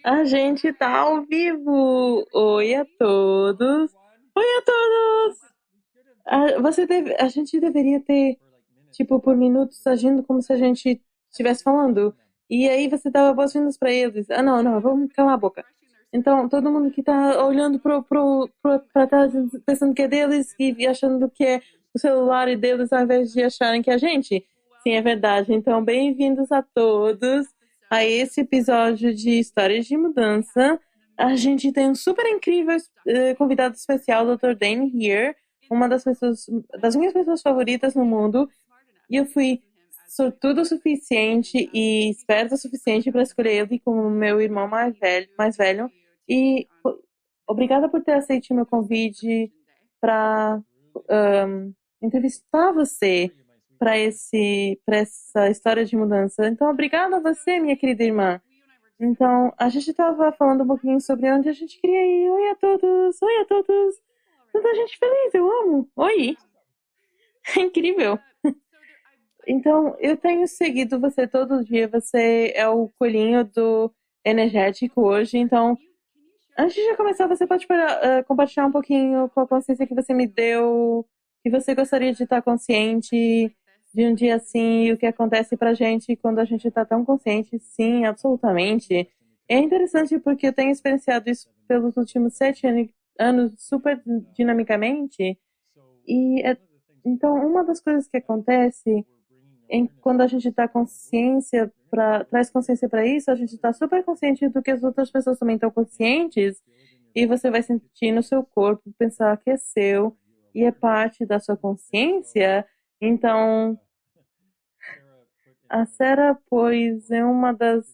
A gente tá ao vivo! Oi a todos! Oi a todos! A gente deveria ter, tipo, por minutos agindo como se a gente estivesse falando. E aí você dava boas-vindas pra eles. Ah, não, não, vamos calar a boca. Então, todo mundo que tá olhando pra trás, pensando que é deles e achando que é o celular deles, ao invés de acharem que é a gente. Sim, é verdade. Então, bem-vindos a todos a esse episódio de Histórias de Mudança. A gente tem um super incrível convidado especial, o Dr. Dane here, uma das minhas pessoas favoritas no mundo, e eu fui sortudo o suficiente e esperto o suficiente para escolher ele como meu irmão mais velho. E obrigada por ter aceito meu convite para entrevistar você para essa história de mudança. Então, obrigada a você, minha querida irmã. Então, a gente estava falando um pouquinho sobre onde a gente queria ir. Oi a todos! Oi a todos! Tanta gente feliz, eu amo! Oi! É incrível! Então, eu tenho seguido você todo dia. Você é o coelhinho do energético hoje. Então, antes de começar, você pode compartilhar um pouquinho com a consciência que você me deu, que você gostaria de estar consciente de um dia assim, e o que acontece pra gente quando a gente está tão consciente? Sim, absolutamente. É interessante porque eu tenho experienciado isso pelos últimos 7 anos super dinamicamente. E então, uma das coisas que acontece quando a gente traz consciência para isso, a gente está super consciente do que as outras pessoas também estão conscientes, e você vai sentir no seu corpo, pensar que é seu e é parte da sua consciência. Então, a Sera, pois, é uma das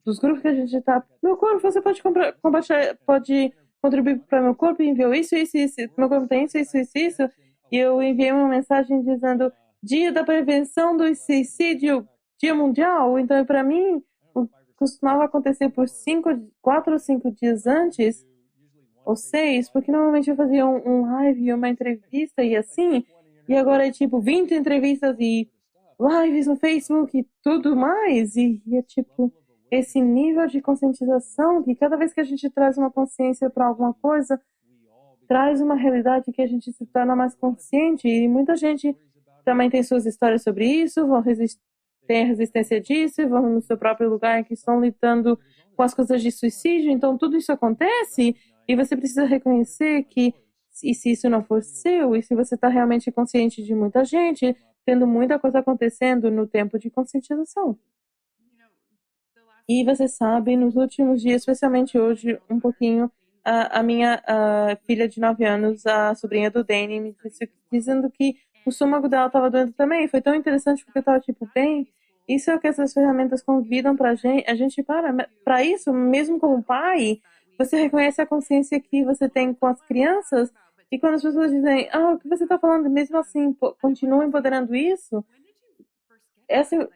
dos grupos que a gente está. Meu corpo, você pode compartilhar, pode contribuir para meu corpo, e enviou isso, isso, isso. Meu corpo tem isso, isso, isso, isso. E eu enviei uma mensagem dizendo Dia da Prevenção do Suicídio, Dia Mundial. Então, para mim, costumava acontecer por 4 ou 5 dias antes, ou 6, porque normalmente eu fazia um live, uma entrevista e assim, e agora é tipo 20 entrevistas e lives no Facebook e tudo mais, e é tipo esse nível de conscientização que cada vez que a gente traz uma consciência para alguma coisa, traz uma realidade que a gente se torna mais consciente, e muita gente também tem suas histórias sobre isso, tem a resistência disso, vão no seu próprio lugar que estão lidando com as coisas de suicídio, então tudo isso acontece e você precisa reconhecer que e se isso não for seu, e se você está realmente consciente de muita gente, tendo muita coisa acontecendo no tempo de conscientização. E você sabe, nos últimos dias, especialmente hoje, um pouquinho, a minha filha de 9 anos, a sobrinha do Danny, me disse, dizendo que o estômago dela estava doendo também. Foi tão interessante porque eu estava tipo, bem, isso é o que essas ferramentas convidam a gente para isso, mesmo como pai, você reconhece a consciência que você tem com as crianças, e quando as pessoas dizem, o que você está falando, mesmo assim, continua empoderando isso, essa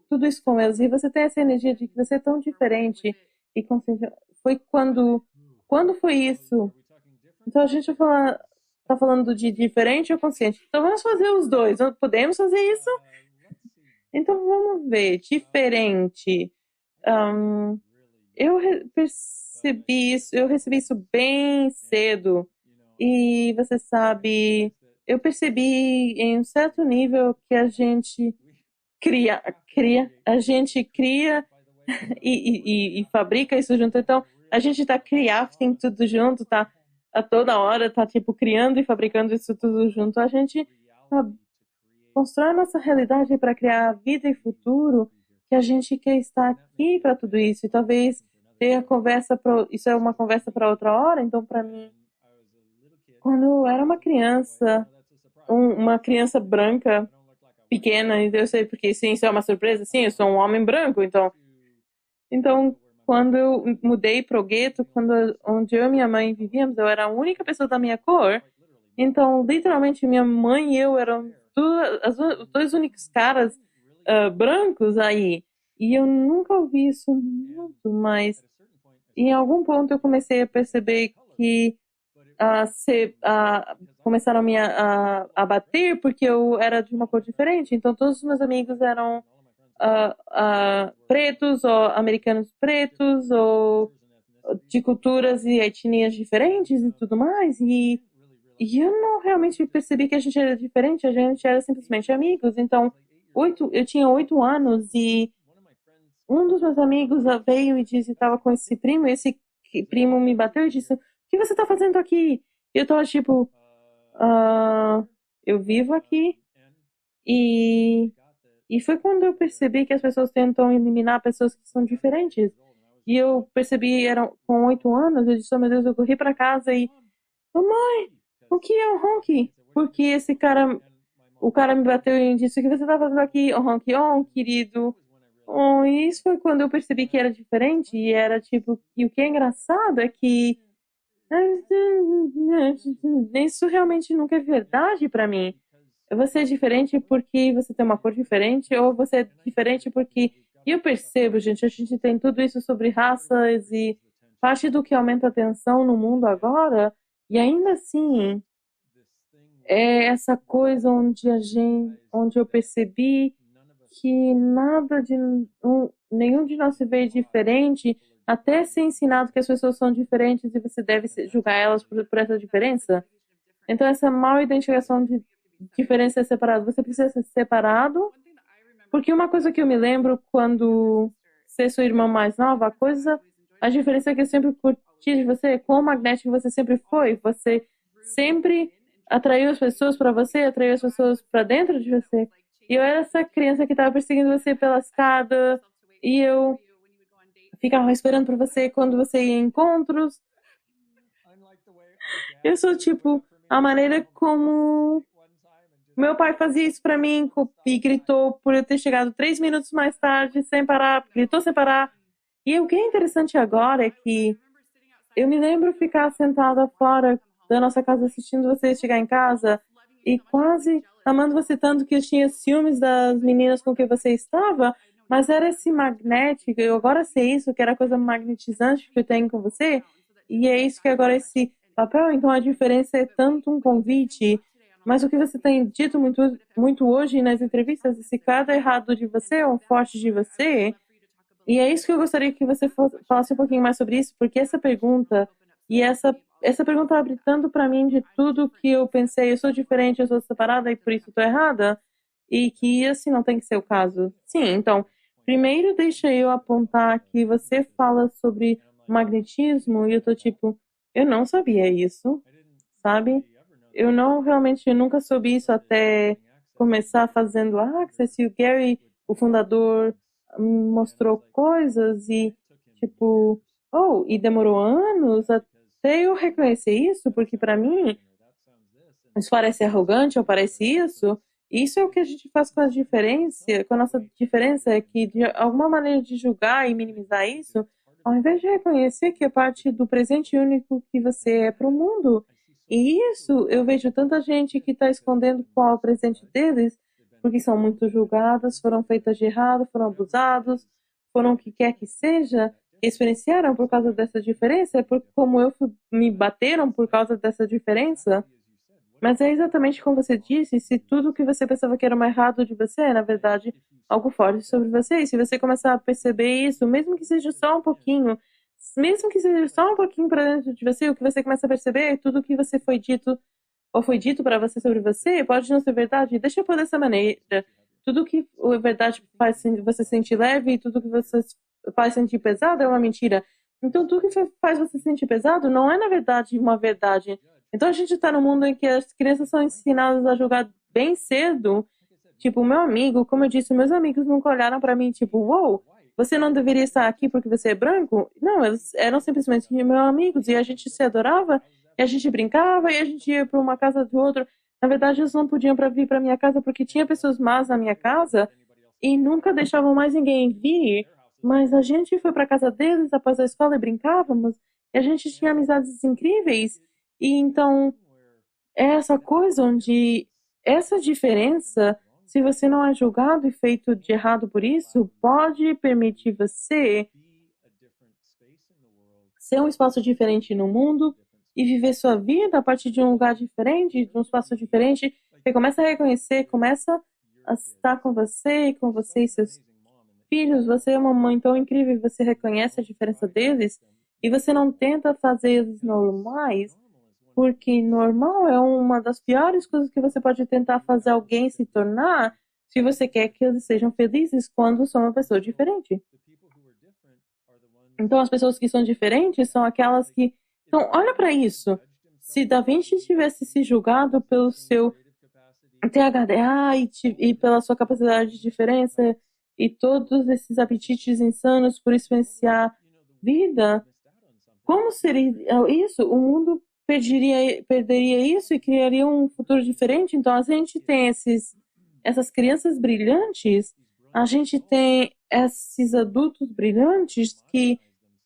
tudo isso com elas, e você tem essa energia de que você é tão diferente e consciente. Foi quando foi isso? Então a gente tá falando de diferente ou consciente. Então vamos fazer os dois. Podemos fazer isso? Então vamos ver. Diferente. Ahn, eu recebi isso bem cedo. E você sabe, eu percebi em um certo nível que a gente a gente cria e fabrica isso junto. Então, a gente tá crafting tudo junto, tá a toda hora, tá tipo criando e fabricando isso tudo junto. A gente tá constrói a nossa realidade para criar vida e futuro, que a gente quer estar aqui para tudo isso. E talvez ter a conversa, isso é uma conversa para outra hora. Então, para mim, quando eu era uma criança, uma criança branca, pequena, e eu sei porque sim, isso é uma surpresa, sim, eu sou um homem branco, então, quando eu mudei para o gueto, onde eu e minha mãe vivíamos, eu era a única pessoa da minha cor. Então, literalmente, minha mãe e eu eram os dois únicos caras brancos aí. E eu nunca ouvi isso muito, mas em algum ponto eu comecei a perceber que começaram a bater porque eu era de uma cor diferente. Então, todos os meus amigos eram pretos ou americanos pretos ou de culturas e etnias diferentes e tudo mais. E eu não realmente percebi que a gente era diferente, a gente era simplesmente amigos. Então, eu tinha 8 anos e um dos meus amigos veio e disse que estava com esse primo, e esse primo me bateu e disse: O que você está fazendo aqui? E eu tava tipo: "Ah, eu vivo aqui." E, e foi quando eu percebi que as pessoas tentam eliminar pessoas que são diferentes. E eu percebi, com 8 anos, eu disse: Oh meu Deus, eu corri para casa e: Mamãe, o que é um honky? Porque o cara me bateu e disse: O que você está fazendo aqui? Oh, honky, oh, querido. Oh, e isso foi quando eu percebi que era diferente. E era tipo, e o que é engraçado é que isso realmente nunca é verdade para mim. Você é diferente porque você tem uma cor diferente, ou você é diferente porque. E eu percebo, gente, a gente tem tudo isso sobre raças e parte do que aumenta a tensão no mundo agora, e ainda assim é essa coisa onde eu percebi que nenhum de nós se vê diferente, até ser ensinado que as pessoas são diferentes e você deve julgar elas por essa diferença. Então, essa mal identificação de diferença é separado. Você precisa ser separado, porque uma coisa que eu me lembro quando ser sua irmã mais nova, a diferença que eu sempre curti de você é quão magnético você sempre foi. Você sempre atraiu as pessoas para você, atraiu as pessoas para dentro de você. E eu era essa criança que estava perseguindo você pela escada, e eu ficava esperando por você quando você ia em encontros. Eu sou tipo a maneira como meu pai fazia isso para mim e gritou por eu ter chegado 3 minutos mais tarde, sem parar, gritou sem parar. E o que é interessante agora é que eu me lembro ficar sentada fora da nossa casa assistindo você chegar em casa e quase amando você tanto que eu tinha ciúmes das meninas com que você estava, mas era esse magnético, eu agora sei isso, que era a coisa magnetizante que eu tenho com você, e é isso que agora é esse papel, então a diferença é tanto um convite, mas o que você tem dito muito, muito hoje nas entrevistas, esse cada errado de você é um forte de você, e é isso que eu gostaria que você falasse um pouquinho mais sobre isso, porque essa pergunta, e essa pergunta abre tanto para mim de tudo que eu pensei, eu sou diferente, eu sou separada e por isso estou errada, e que assim não tem que ser o caso. Sim, então, primeiro deixa eu apontar que você fala sobre magnetismo e eu tô tipo, eu não sabia isso, sabe? Eu não realmente, eu nunca soube isso até começar fazendo Access e o Gary, o fundador, mostrou coisas e tipo, e demorou anos até eu reconhecer isso, porque para mim isso parece arrogante ou parece isso. Isso é o que a gente faz com a diferença, com a nossa diferença é que de alguma maneira de julgar e minimizar isso, ao invés de reconhecer que é parte do presente único que você é para o mundo. E isso eu vejo tanta gente que está escondendo qual é o presente deles, porque são muito julgadas, foram feitas de errado, foram abusados, foram o que quer que seja, experienciaram por causa dessa diferença, é porque como me bateram por causa dessa diferença. Mas é exatamente como você disse, se tudo que você pensava que era mais errado de você é, na verdade, algo forte sobre você, e se você começar a perceber isso, mesmo que seja só um pouquinho, mesmo que seja só um pouquinho para dentro de você, o que você começa a perceber é tudo que você foi dito ou foi dito para você sobre você pode não ser verdade. Deixa eu pôr dessa maneira. Tudo que é verdade faz você sentir leve e tudo que você faz sentir pesado é uma mentira. Então, tudo que faz você sentir pesado não é, na verdade, uma verdade. Então, a gente está num mundo em que as crianças são ensinadas a julgar bem cedo. Tipo, o meu amigo, como eu disse, meus amigos nunca olharam para mim, tipo, uou, você não deveria estar aqui porque você é branco? Não, eles eram simplesmente meus amigos e a gente se adorava, e a gente brincava e a gente ia para uma casa do outro. Na verdade, eles não podiam vir para minha casa porque tinha pessoas más na minha casa e nunca deixavam mais ninguém vir. Mas a gente foi para casa deles após a escola e brincávamos, e a gente tinha amizades incríveis. E então, é essa coisa onde essa diferença, se você não é julgado e feito de errado por isso, pode permitir você ser um espaço diferente no mundo e viver sua vida a partir de um lugar diferente, de um espaço diferente. Você começa a reconhecer, começa a estar com você e seus filhos, você é uma mãe tão incrível, você reconhece a diferença deles e você não tenta fazer eles normais, porque normal é uma das piores coisas que você pode tentar fazer alguém se tornar se você quer que eles sejam felizes quando são uma pessoa diferente. Então, as pessoas que são diferentes são aquelas que. Então, olha para isso. Se Da Vinci tivesse se julgado pelo seu THDA e pela sua capacidade de diferença e todos esses apetites insanos por experienciar vida, como seria isso? O mundo perderia isso e criaria um futuro diferente. Então, a gente tem essas crianças brilhantes, a gente tem esses adultos brilhantes que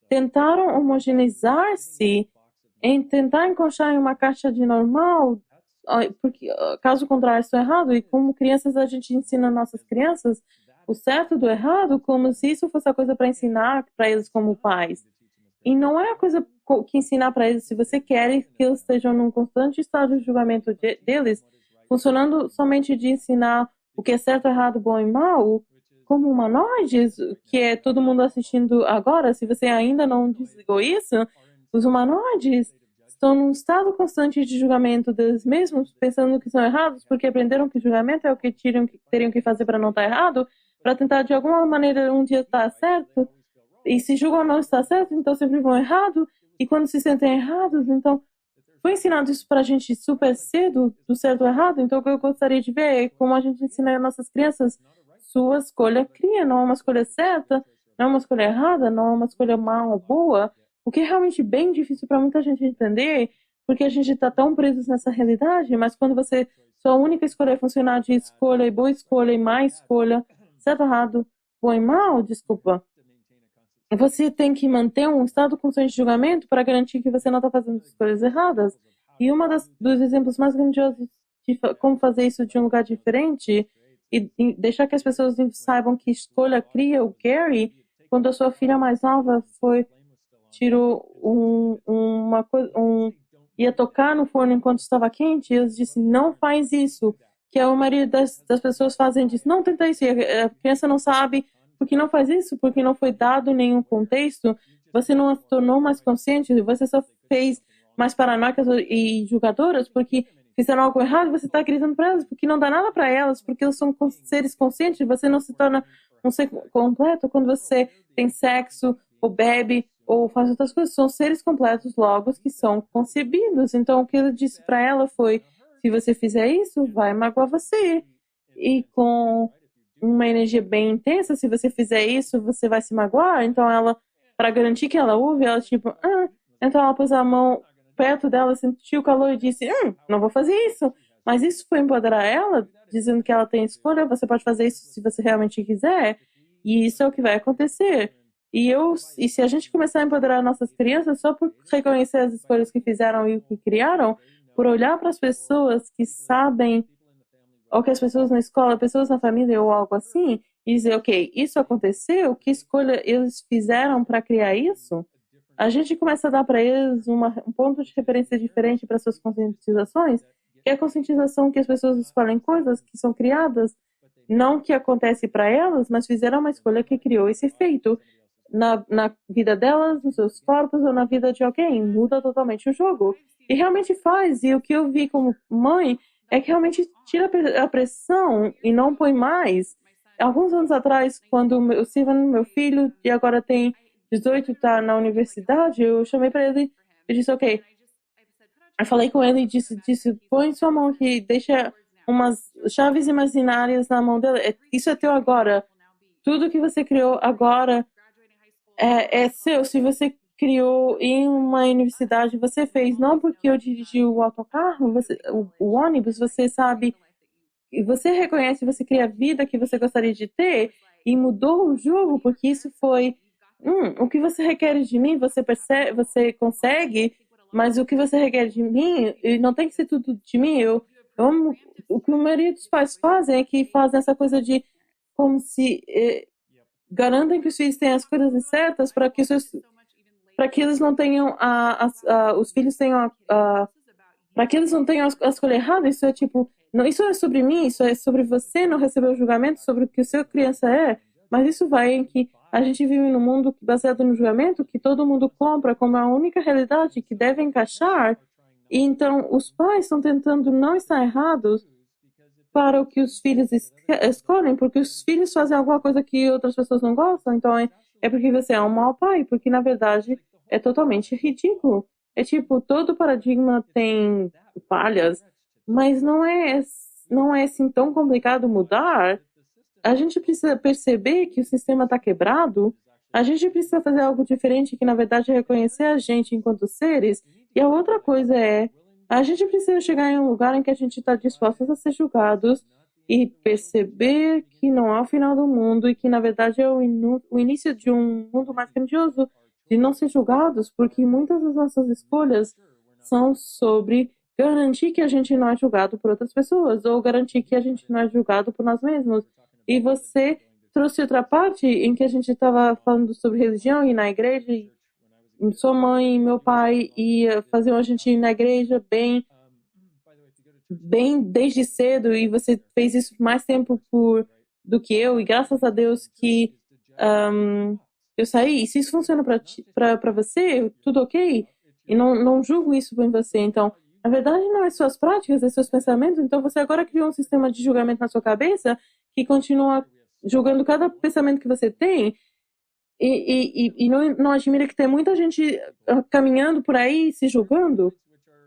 tentaram homogeneizar-se em tentar encaixar em uma caixa de normal, porque caso contrário estão errado. E como crianças a gente ensina nossas crianças o certo do errado como se isso fosse a coisa para ensinar para eles como pais. E não é a coisa que ensinar para eles. Se você quer que eles estejam num constante estado de julgamento deles, funcionando somente de ensinar o que é certo, errado, bom e mal, como humanoides, que é todo mundo assistindo agora, se você ainda não desligou isso, os humanoides estão num estado constante de julgamento deles mesmos, pensando que são errados, porque aprenderam que julgamento é o que teriam que fazer para não estar errado, para tentar de alguma maneira um dia estar certo. E se julgam não estar certo, então sempre vão errado. E quando se sentem errados, então foi ensinado isso para a gente super cedo, do certo ou errado. Então o que eu gostaria de ver é como a gente ensina as nossas crianças. Sua escolha cria, não é uma escolha certa, não é uma escolha errada, não é uma escolha má ou boa. O que é realmente bem difícil para muita gente entender, porque a gente está tão presos nessa realidade, mas quando sua única escolha é funcionar de escolha e boa escolha e má escolha, certo, errado, bom e mal, desculpa, você tem que manter um estado constante de julgamento para garantir que você não está fazendo escolhas erradas. E dos exemplos mais grandiosos de como fazer isso de um lugar diferente e deixar que as pessoas saibam que escolha cria o Gary, quando a sua filha mais nova tirou uma coisa, ia tocar no forno enquanto estava quente, e eles disse não faz isso, que a maioria das pessoas fazem, diz não tenta isso, e a criança não sabe porque não faz isso, porque não foi dado nenhum contexto, você não as tornou mais consciente, você só fez mais paranoicas e julgadoras porque fizeram algo errado, você está gritando para elas porque não dá nada para elas, porque elas são seres conscientes, você não se torna um ser completo quando você tem sexo ou bebe ou faz outras coisas, são seres completos logo que são concebidos. Então o que ele disse para ela foi, se você fizer isso, vai magoar você. E com uma energia bem intensa, se você fizer isso, você vai se magoar. Então ela, para garantir que ela ouve, ela tipo, então ela pôs a mão perto dela, sentiu o calor e disse, não vou fazer isso. Mas isso foi empoderar ela, dizendo que ela tem escolha, você pode fazer isso se você realmente quiser, e isso é o que vai acontecer. E se a gente começar a empoderar nossas crianças só por reconhecer as escolhas que fizeram e o que criaram, por olhar para as pessoas que sabem, ou que as pessoas na escola, pessoas na família ou algo assim, e dizer, ok, isso aconteceu, que escolha eles fizeram para criar isso? A gente começa a dar para eles um ponto de referência diferente para suas conscientizações, que é a conscientização que as pessoas escolhem coisas que são criadas, não que acontece para elas, mas fizeram uma escolha que criou esse efeito na vida delas, nos seus corpos ou na vida de alguém. Muda totalmente o jogo. E realmente faz. E o que eu vi como mãe é que realmente tira a pressão e não põe mais. Alguns anos atrás, quando o Steven, meu filho, e agora tem 18, está na universidade, eu chamei para ele e disse, ok. Eu falei com ele e disse, põe sua mão aqui, deixa umas chaves imaginárias na mão dele. Isso é teu agora. Tudo que você criou agora é seu. Se você criou em uma universidade, você fez não porque eu dirigi o autocarro, o ônibus, você sabe, e você reconhece, você cria a vida que você gostaria de ter e mudou o jogo, porque isso foi o que você requer de mim, você percebe, você consegue, mas o que você requer de mim, e não tem que ser tudo de mim. Eu amo o que a maioria dos pais fazem, é que fazem essa coisa de como se garantem que os filhos tenham as coisas certas para que eles não tenham os filhos tenham para que eles não tenham a escolha errada. Isso é tipo, não, isso é sobre mim, isso é sobre você não receber o julgamento sobre o que o seu criança é. mas isso vai em que a gente vive num mundo baseado no julgamento, que todo mundo compra como a única realidade que deve encaixar, e então os pais estão tentando não estar errados para o que os filhos escolhem, porque os filhos fazem alguma coisa que outras pessoas não gostam, então é porque você é um mau pai, porque na verdade é totalmente ridículo. É tipo, todo paradigma tem falhas, mas não é assim tão complicado mudar. A gente precisa perceber que o sistema está quebrado, a gente precisa fazer algo diferente, que na verdade é reconhecer a gente enquanto seres, e a outra coisa é, a gente precisa chegar em um lugar em que a gente está disposto a ser julgados e perceber que não é o final do mundo e que na verdade é o início de um mundo mais grandioso, de não ser julgados, porque muitas das nossas escolhas são sobre garantir que a gente não é julgado por outras pessoas ou garantir que a gente não é julgado por nós mesmos. E você trouxe outra parte em que a gente estava falando sobre religião e na igreja, e sua mãe e meu pai faziam a gente ir na igreja bem desde cedo, e você fez isso mais tempo do que eu, e graças a Deus que eu saí. E se isso funciona para você, tudo ok? E não julgo isso em você. Então, na verdade, não é suas práticas, é seus pensamentos. Então, você agora criou um sistema de julgamento na sua cabeça que continua julgando cada pensamento que você tem. E não admira que tem muita gente caminhando por aí se julgando.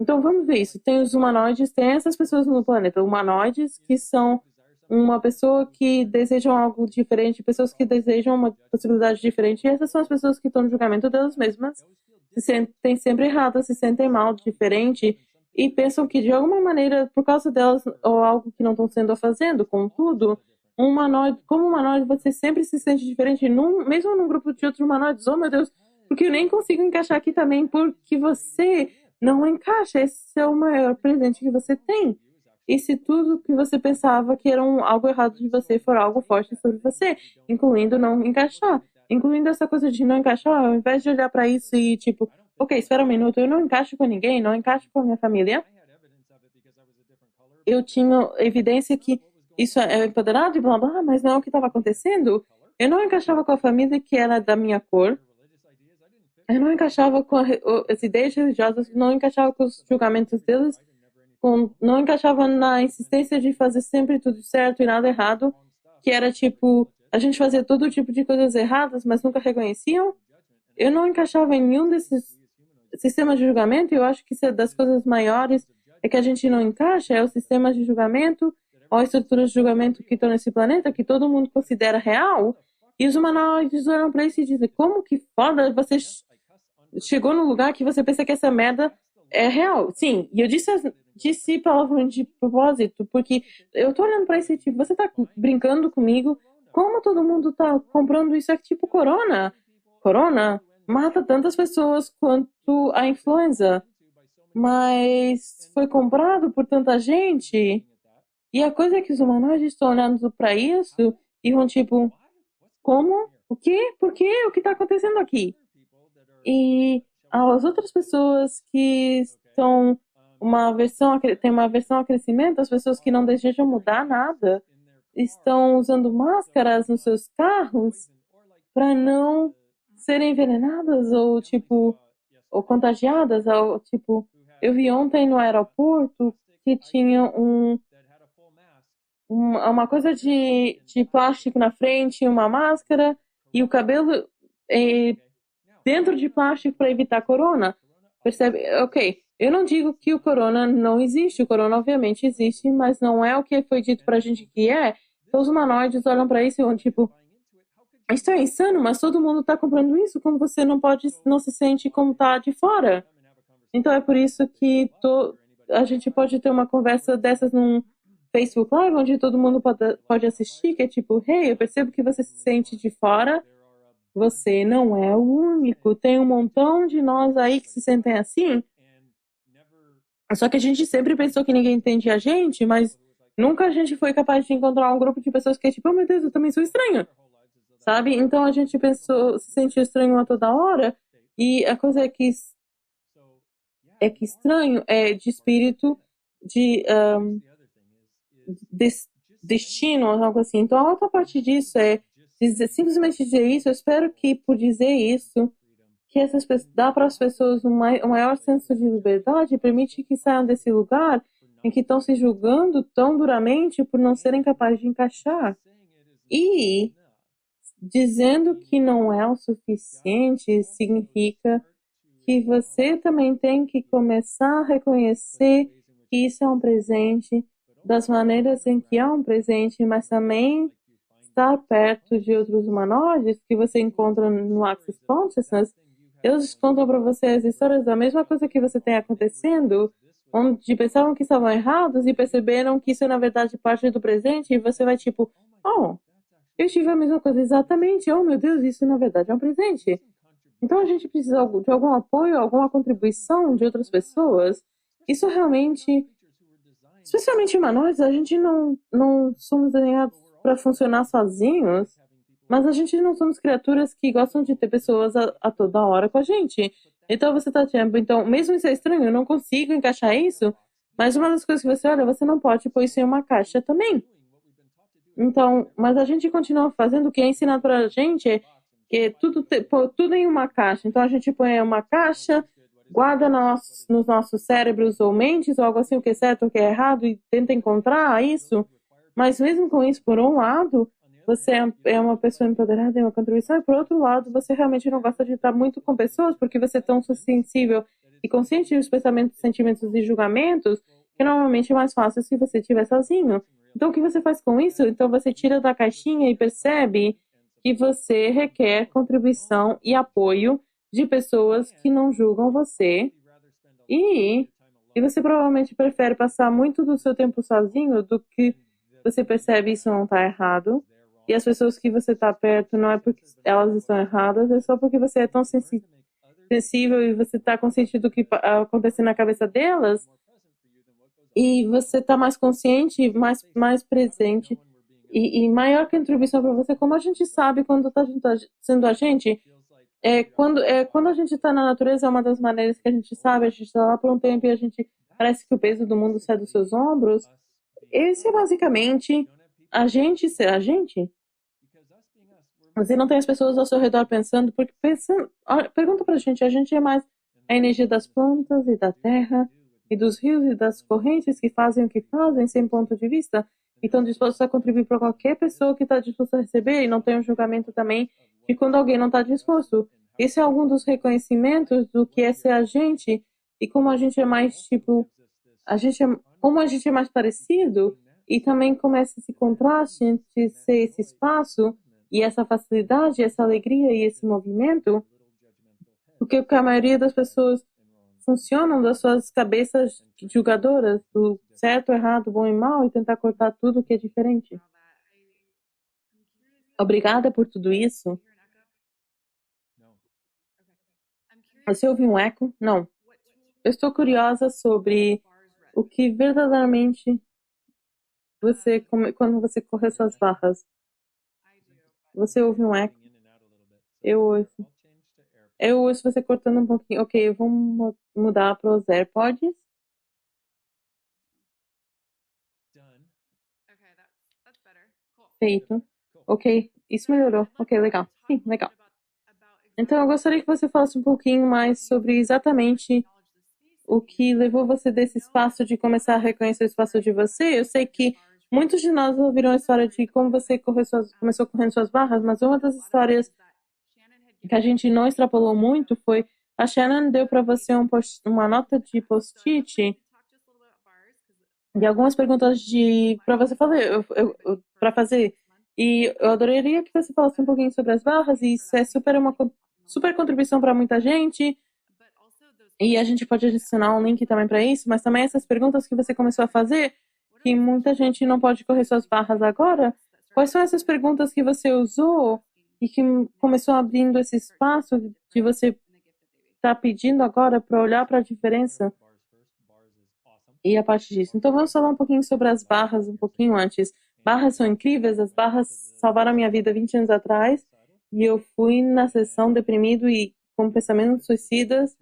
Então vamos ver isso. Tem os humanoides, tem essas pessoas no planeta, humanoides que são uma pessoa que desejam algo diferente, pessoas que desejam uma possibilidade diferente, e essas são as pessoas que estão no julgamento delas mesmas, se sentem sempre erradas, se sentem mal, diferente, e pensam que de alguma maneira, por causa delas, ou algo que não estão sendo fazendo, contudo, como humanoide, você sempre se sente diferente, mesmo num grupo de outros humanoides. Oh, meu Deus, porque eu nem consigo encaixar aqui também, porque você não encaixa. Esse é o maior presente que você tem. E se tudo que você pensava que era algo errado de você for algo forte sobre você, incluindo não encaixar, incluindo essa coisa de não encaixar, ao invés de olhar para isso e tipo, ok, espera um minuto, eu não encaixo com ninguém, não encaixo com a minha família. Eu tinha evidência que isso é empoderado e blá blá, mas não é o que estava acontecendo. Eu não encaixava com a família que era da minha cor. Eu não encaixava com as ideias religiosas, não encaixava com os julgamentos deles, não encaixava na insistência de fazer sempre tudo certo e nada errado, que era tipo, a gente fazia todo tipo de coisas erradas, mas nunca reconheciam. Eu não encaixava em nenhum desses sistemas de julgamento, e eu acho que isso é das coisas maiores é que a gente não encaixa, é o sistema de julgamento ou a estrutura de julgamento que estão nesse planeta, que todo mundo considera real, e os humanoides olham para isso e dizem, como que foda você chegou no lugar que você pensa que essa merda é real. Sim, e eu disse palavras de propósito, porque eu tô olhando para esse tipo, você tá brincando comigo, como todo mundo tá comprando isso? É tipo corona. Corona mata tantas pessoas quanto a influenza, mas foi comprado por tanta gente. E a coisa é que os humanoides estão olhando para isso e vão tipo, como? O quê? Por quê? O que está acontecendo aqui? E as outras pessoas que estão tem uma aversão ao crescimento, as pessoas que não desejam mudar nada, estão usando máscaras nos seus carros para não serem envenenadas ou tipo ou contagiadas, ou tipo, eu vi ontem no aeroporto que tinha uma coisa de plástico na frente, uma máscara e o cabelo dentro de plástico para evitar corona. Percebe? Ok, eu não digo que o corona não existe, o corona obviamente existe, mas não é o que foi dito pra gente que é. Então os humanoides olham para isso e vão tipo, isso é insano, mas todo mundo tá comprando isso, como você não se sente como tá de fora? Então é por isso que a gente pode ter uma conversa dessas num Facebook Live, onde todo mundo pode assistir, que é tipo, hey, eu percebo que você se sente de fora, você não é o único. Tem um montão de nós aí que se sentem assim. Só que a gente sempre pensou que ninguém entende a gente, mas nunca a gente foi capaz de encontrar um grupo de pessoas que é tipo, oh meu Deus, eu também sou estranho. Sabe? Então a gente se sentiu estranho a toda hora. E a coisa é que estranho é de espírito, de destino, algo assim. Então a outra parte disso é simplesmente dizer isso, eu espero que por dizer isso, que essas pessoas, dá para as pessoas um maior senso de liberdade e permite que saiam desse lugar em que estão se julgando tão duramente por não serem capazes de encaixar. E dizendo que não é o suficiente significa que você também tem que começar a reconhecer que isso é um presente, das maneiras em que é um presente, mas também estar perto de outros humanoides que você encontra no Access Consciousness. Eles contam para você as histórias da mesma coisa que você tem acontecendo, onde pensavam que estavam errados e perceberam que isso é, na verdade, parte do presente, e você vai tipo, oh, eu tive a mesma coisa exatamente, oh meu Deus, isso na verdade é um presente. Então a gente precisa de algum apoio, alguma contribuição de outras pessoas. Isso realmente, especialmente humanoides, a gente não somos desenhados para funcionar sozinhos, mas a gente não somos criaturas que gostam de ter pessoas a toda hora com a gente. Então você tá tipo, então, mesmo isso é estranho, eu não consigo encaixar isso, mas uma das coisas que você olha, você não pode pôr isso em uma caixa também. Então, mas a gente continua fazendo o que é ensinado para a gente, que é pôr tudo em uma caixa. Então a gente põe em uma caixa, guarda nos nossos cérebros ou mentes, ou algo assim, o que é certo, o que é errado, e tenta encontrar isso. Mas mesmo com isso, por um lado, você é uma pessoa empoderada, é uma contribuição, e por outro lado, você realmente não gosta de estar muito com pessoas, porque você é tão sensível e consciente dos pensamentos, sentimentos e julgamentos, que normalmente é mais fácil se você estiver sozinho. Então, o que você faz com isso? Então, você tira da caixinha e percebe que você requer contribuição e apoio de pessoas que não julgam você e, e você provavelmente prefere passar muito do seu tempo sozinho do que você percebe isso não está errado. E as pessoas que você está perto não é porque elas estão erradas, é só porque você é tão sensível e você está consciente do que acontece na cabeça delas e você está mais consciente, mais presente e maior contribuição para você, como a gente sabe quando está sendo a gente. Quando a gente está na natureza, é uma das maneiras que a gente sabe, a gente está lá por um tempo e a gente parece que o peso do mundo sai dos seus ombros. Esse é basicamente a gente ser a gente. Você não tem as pessoas ao seu redor pensando, porque pergunta pra gente, a gente é mais a energia das plantas e da terra e dos rios e das correntes que fazem o que fazem sem ponto de vista e estão dispostos a contribuir para qualquer pessoa que está disposta a receber e não tem um julgamento também de quando alguém não está disposto. Esse é algum dos reconhecimentos do que é ser a gente e como a gente é mais tipo, como a gente é mais parecido e também começa esse contraste entre ser esse espaço e essa facilidade, essa alegria e esse movimento, porque a maioria das pessoas funcionam das suas cabeças julgadoras do certo, errado, bom e mal e tentar cortar tudo que é diferente. Obrigada por tudo isso. Você ouviu um eco? Não. Eu estou curiosa sobre o que verdadeiramente quando você corre suas barras. Você ouve um eco? Eu ouço. Eu ouço você cortando um pouquinho. Ok, eu vou mudar para os AirPods. Feito. Ok, isso melhorou. Ok, legal. Sim, legal. Então, eu gostaria que você falasse um pouquinho mais sobre exatamente o que levou você desse espaço de começar a reconhecer o espaço de você. Eu sei que muitos de nós ouviram a história de como você começou correndo suas barras, mas uma das histórias que a gente não extrapolou muito foi a Shannon deu para você uma nota de post-it de algumas perguntas para você fazer, para fazer. E eu adoraria que você falasse um pouquinho sobre as barras, e isso é uma super contribuição para muita gente. E a gente pode adicionar um link também para isso, mas também essas perguntas que você começou a fazer, que muita gente não pode correr suas barras agora. Quais são essas perguntas que você usou e que começou abrindo esse espaço de você estar pedindo agora para olhar para a diferença? E a partir disso. Então vamos falar um pouquinho sobre as barras um pouquinho antes. Barras são incríveis, as barras salvaram a minha vida 20 anos atrás e eu fui na sessão deprimido e com pensamentos suicidas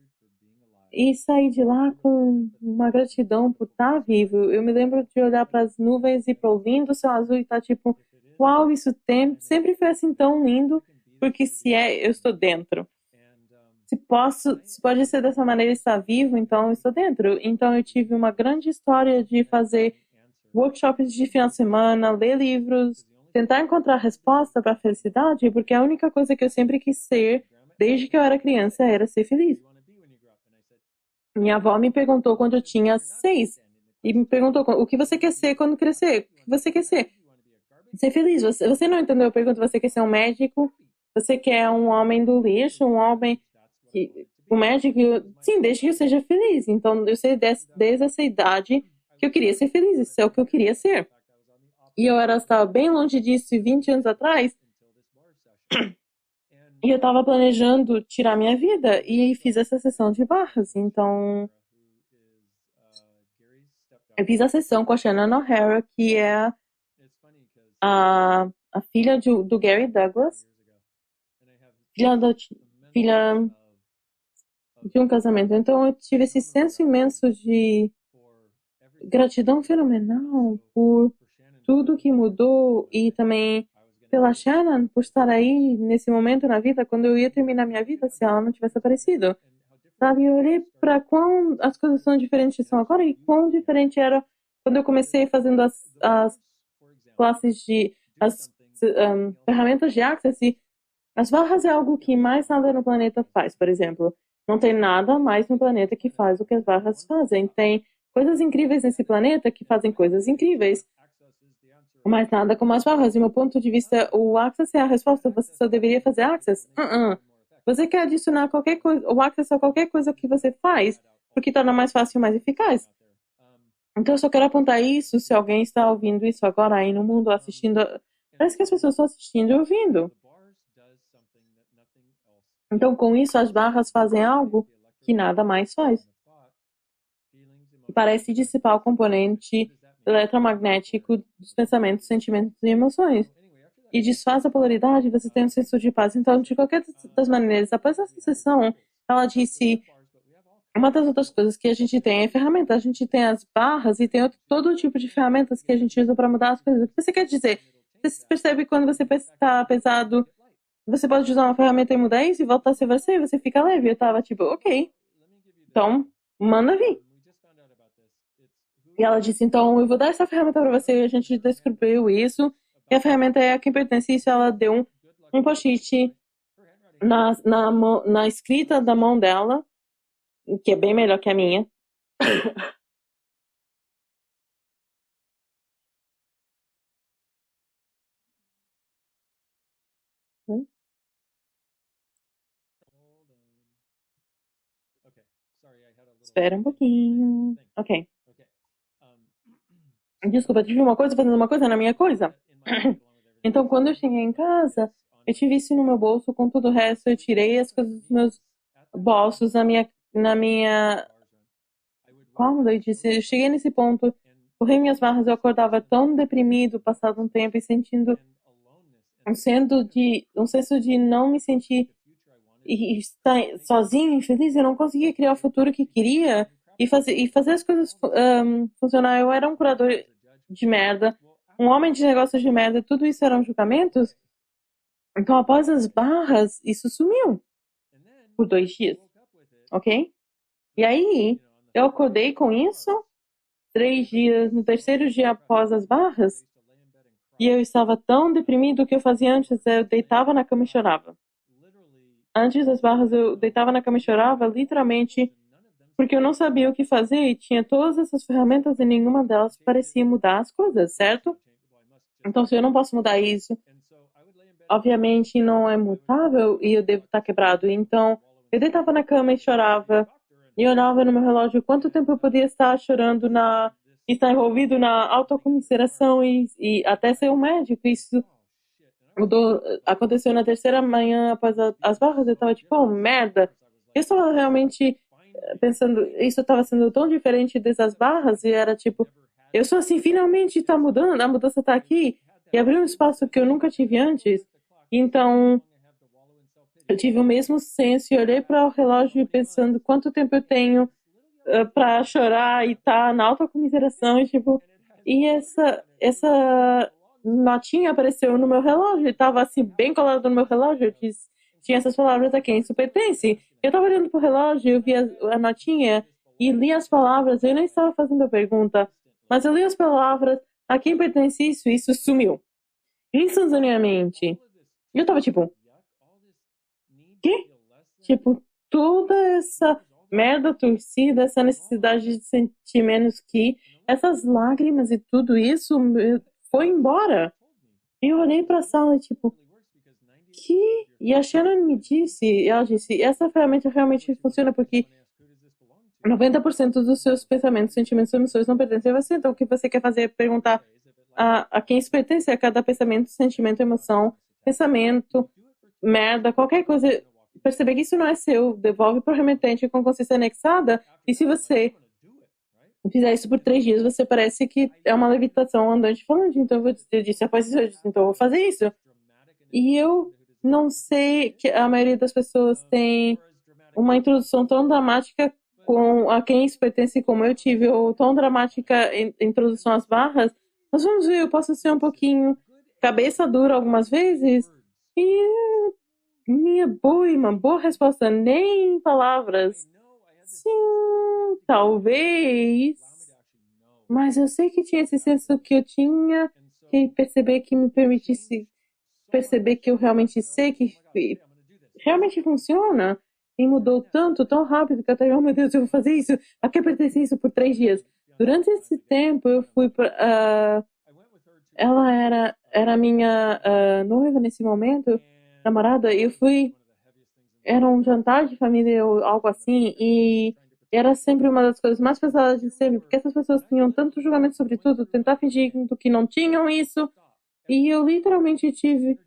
e saí de lá com uma gratidão por estar vivo. Eu me lembro de olhar para as nuvens e para ouvir o céu azul e estar tipo, uau, isso sempre foi assim tão lindo, porque se é, eu estou dentro. Se pode ser dessa maneira e estar vivo, então eu estou dentro. Então eu tive uma grande história de fazer workshops de final de semana, ler livros, tentar encontrar resposta para a felicidade, porque a única coisa que eu sempre quis ser, desde que eu era criança, era ser feliz. Minha avó me perguntou quando eu tinha 6, e me perguntou o que você quer ser quando crescer? O que você quer ser? Ser feliz. Você não entendeu? Eu pergunto, você quer ser um médico? Você quer um homem do lixo? Um homem que... Um médico? Sim, desde que eu seja feliz. Então, eu sei desde essa idade que eu queria ser feliz. Isso é o que eu queria ser. E eu estava bem longe disso 20 anos atrás. E eu estava planejando tirar minha vida e fiz essa sessão de barras. Então, eu fiz a sessão com a Shannon O'Hara, que é a filha do Gary Douglas, filha de um casamento. Então, eu tive esse senso imenso de gratidão fenomenal por tudo que mudou e também pela Shannon por estar aí nesse momento na vida, quando eu ia terminar minha vida, se ela não tivesse aparecido. Sabe, eu olhei para quão as coisas são diferentes são agora e quão diferente era quando eu comecei fazendo as classes as ferramentas de Access, e as barras é algo que mais nada no planeta faz, por exemplo. Não tem nada mais no planeta que faz o que as barras fazem. Tem coisas incríveis nesse planeta que fazem coisas incríveis, mas nada como as barras. Do meu ponto de vista, o Access é a resposta. Você só deveria fazer Access. Você quer adicionar qualquer coisa, o Access a qualquer coisa que você faz, porque torna mais fácil e mais eficaz. Então, eu só quero apontar isso, se alguém está ouvindo isso agora aí no mundo, assistindo. Parece que as pessoas estão assistindo e ouvindo. Então, com isso, as barras fazem algo que nada mais faz. Parece dissipar o componente eletromagnético dos pensamentos, sentimentos e emoções. E desfaz a polaridade, você tem um senso de paz. Então, de qualquer das maneiras, após essa sessão, ela disse: uma das outras coisas que a gente tem é ferramentas. A gente tem as barras e tem todo tipo de ferramentas que a gente usa para mudar as coisas. O que você quer dizer? Você percebe quando você está pesado, você pode usar uma ferramenta e mudar isso e voltar a ser você e você fica leve. Eu tava tipo, ok, então manda vir. E ela disse, então eu vou dar essa ferramenta para você. E a gente descobriu isso. E a ferramenta é a quem pertence. Isso ela deu um post-it na escrita da mão dela, que é bem melhor que a minha. Espera um pouquinho. Ok. Desculpa, tive uma coisa fazendo uma coisa na minha coisa. Então, quando eu cheguei em casa, eu tive isso no meu bolso, com tudo o resto, eu tirei as coisas dos meus bolsos na minha. Como eu disse, eu cheguei nesse ponto, corri minhas barras, eu acordava tão deprimido, passado um tempo, e sentindo um senso de não me sentir e estar sozinho, infeliz, eu não conseguia criar o futuro que queria e fazer as coisas funcionar. Eu era um curador de merda, um homem de negócios de merda, tudo isso eram julgamentos. Então, após as barras, isso sumiu por 2 dias, ok? E aí, eu acordei com isso 3 dias, no terceiro dia após as barras, e eu estava tão deprimido. O que eu fazia antes, eu deitava na cama e chorava. Antes das barras, eu deitava na cama e chorava, literalmente, porque eu não sabia o que fazer e tinha todas essas ferramentas e nenhuma delas parecia mudar as coisas, certo? Então, se eu não posso mudar isso, obviamente não é mutável e eu devo estar quebrado. Então, eu deitava na cama e chorava e olhava no meu relógio quanto tempo eu podia estar chorando estar envolvido na autocomiseração e até ser um médico. Isso mudou, aconteceu na terceira manhã após as barras. Eu estava tipo, oh, merda. Eu estava realmente pensando, isso estava sendo tão diferente dessas barras e era tipo, eu sou assim, finalmente está mudando, a mudança está aqui e abriu um espaço que eu nunca tive antes. Então, eu tive o mesmo senso e olhei para o relógio pensando quanto tempo eu tenho para chorar e estar na autocomiseração e tipo, e essa notinha apareceu no meu relógio, estava assim, bem colado no meu relógio. Eu disse, tinha essas palavras: a quem isso pertence. Eu estava olhando pro relógio, eu vi a notinha e li as palavras. Eu nem estava fazendo a pergunta, mas eu li as palavras: a quem pertence isso? Isso sumiu instantaneamente. E eu tava tipo, quê? Tipo, toda essa merda torcida, essa necessidade de sentir menos que, essas lágrimas e tudo isso foi embora. E eu olhei pra sala, tipo, que? E a Shannon me disse, ela disse, essa ferramenta realmente funciona porque 90% dos seus pensamentos, sentimentos e emoções não pertencem a você. Então, o que você quer fazer é perguntar a quem isso pertence, a cada pensamento, sentimento, emoção, pensamento, merda, qualquer coisa. Perceber que isso não é seu, devolve para o remetente com consciência anexada. E se você fizer isso por 3 dias, você parece que é uma levitação andante falante. Então, eu disse, após isso, eu disse, então eu vou fazer isso. E eu não sei que a maioria das pessoas tem uma introdução tão dramática com a quem isso pertence como eu tive, ou tão dramática em introdução às barras. Mas vamos ver, eu posso ser um pouquinho cabeça dura algumas vezes. E uma boa resposta, nem palavras. Sim, talvez. Mas eu sei que tinha esse senso que eu tinha que perceber, que me permitisse perceber que eu realmente sei que realmente funciona. E mudou tanto, tão rápido, que até, oh meu Deus, eu vou fazer isso. A que pertence isso por 3 dias? Durante esse tempo, eu fui para... ela era minha noiva nesse momento, namorada, e eu fui... Era um jantar de família ou algo assim, e era sempre uma das coisas mais pesadas de sempre, porque essas pessoas tinham tanto julgamento sobre tudo, tentar fingir que não tinham isso, e eu literalmente tive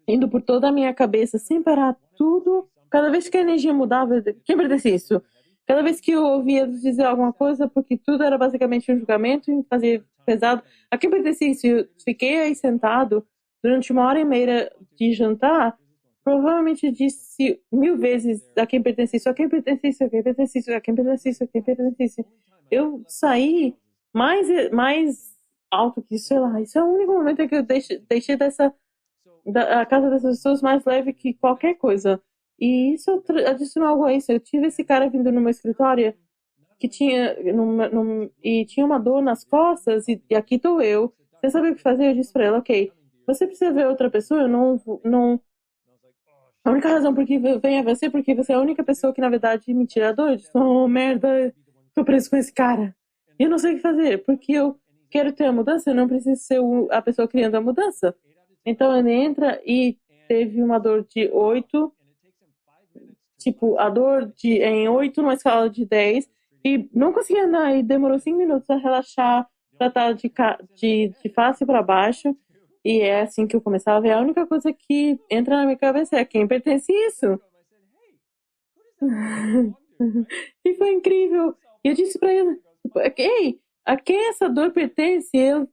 indo por toda a minha cabeça, sem parar tudo. Cada vez que a energia mudava, quem pertence isso? Cada vez que eu ouvia dizer alguma coisa, porque tudo era basicamente um julgamento e me fazia pesado. A quem pertence isso? Eu fiquei aí sentado durante 1h30 de jantar, provavelmente disse 1000 vezes a quem pertence isso, a quem pertence isso, a quem pertence isso, a quem pertence isso, a quem pertence isso. Eu saí mais alto que isso, sei lá. Isso é o único momento em que eu deixei a casa dessas pessoas mais leve que qualquer coisa. E isso adicionou algo a isso. Eu tive esse cara vindo no meu escritório que tinha e tinha uma dor nas costas e aqui estou eu. Sem saber o que fazer, eu disse para ele, ok, você precisa ver outra pessoa, eu não... A única razão por que vem a você é porque você é a única pessoa que, na verdade, me tira a dor. Eu disse, oh, merda, tô preso com esse cara. E eu não sei o que fazer, porque eu quero ter a mudança, eu não preciso ser a pessoa criando a mudança. Então ele entra e teve uma dor de 8, tipo, a dor em 8 numa escala de 10, e não conseguia andar, e demorou 5 minutos a relaxar, tratar de face para baixo, e é assim que eu começava a ver. A única coisa que entra na minha cabeça é: quem pertence isso? E foi incrível. E eu disse para ele, ei, a quem essa dor pertence? Ele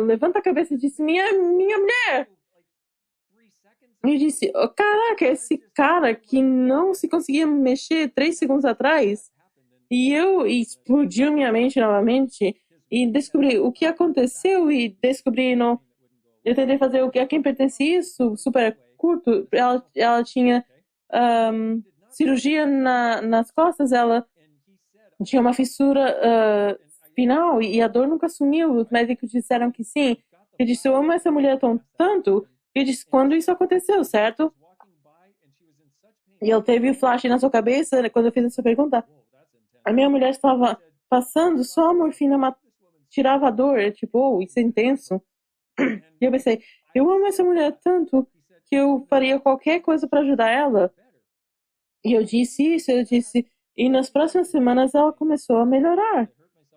levanta a cabeça e disse, minha mulher. E eu disse, oh, caraca, esse cara que não se conseguia mexer 3 segundos atrás. E explodiu minha mente novamente e descobri o que aconteceu e descobri no... Eu tentei fazer a quem pertence isso, super curto. Ela tinha cirurgia nas costas, ela tinha uma fissura espinal e a dor nunca sumiu. Os médicos disseram que sim. Eu disse, eu amo essa mulher tanto. Eu disse, quando isso aconteceu, certo? E ele teve o flash na sua cabeça, né, quando eu fiz essa pergunta. A minha mulher estava passando, só a morfina tirava a dor. Tipo, oh, isso é intenso. E eu pensei, eu amo essa mulher tanto que eu faria qualquer coisa para ajudar ela. E eu disse isso, e nas próximas semanas ela começou a melhorar.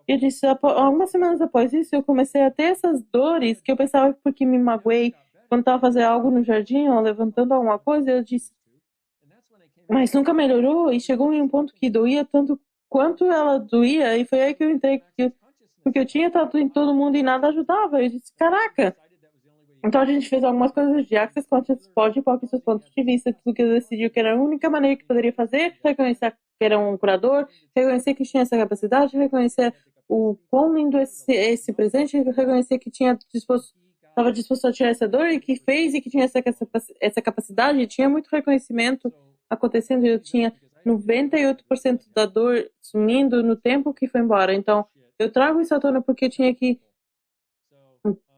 Eu disse, algumas semanas após isso, eu comecei a ter essas dores que eu pensava porque me magoei quando estava fazendo algo no jardim ou levantando alguma coisa. Eu disse, mas nunca melhorou, e chegou em um ponto que doía tanto quanto ela doía, e foi aí que eu entrei, porque eu tinha estado em todo mundo e nada ajudava. Eu disse, caraca, Então a gente fez algumas coisas de Access Conscious pode para seus pontos de vista, tudo que eu decidiu que era a única maneira que poderia fazer, reconhecer que era um curador, reconhecer que tinha essa capacidade, reconhecer o quão lindo esse presente, reconhecer que estava disposto a tirar essa dor e que fez e que tinha essa capacidade, tinha muito reconhecimento acontecendo, eu tinha 98% da dor sumindo no tempo que foi embora. Então, eu trago isso à tona porque eu tinha que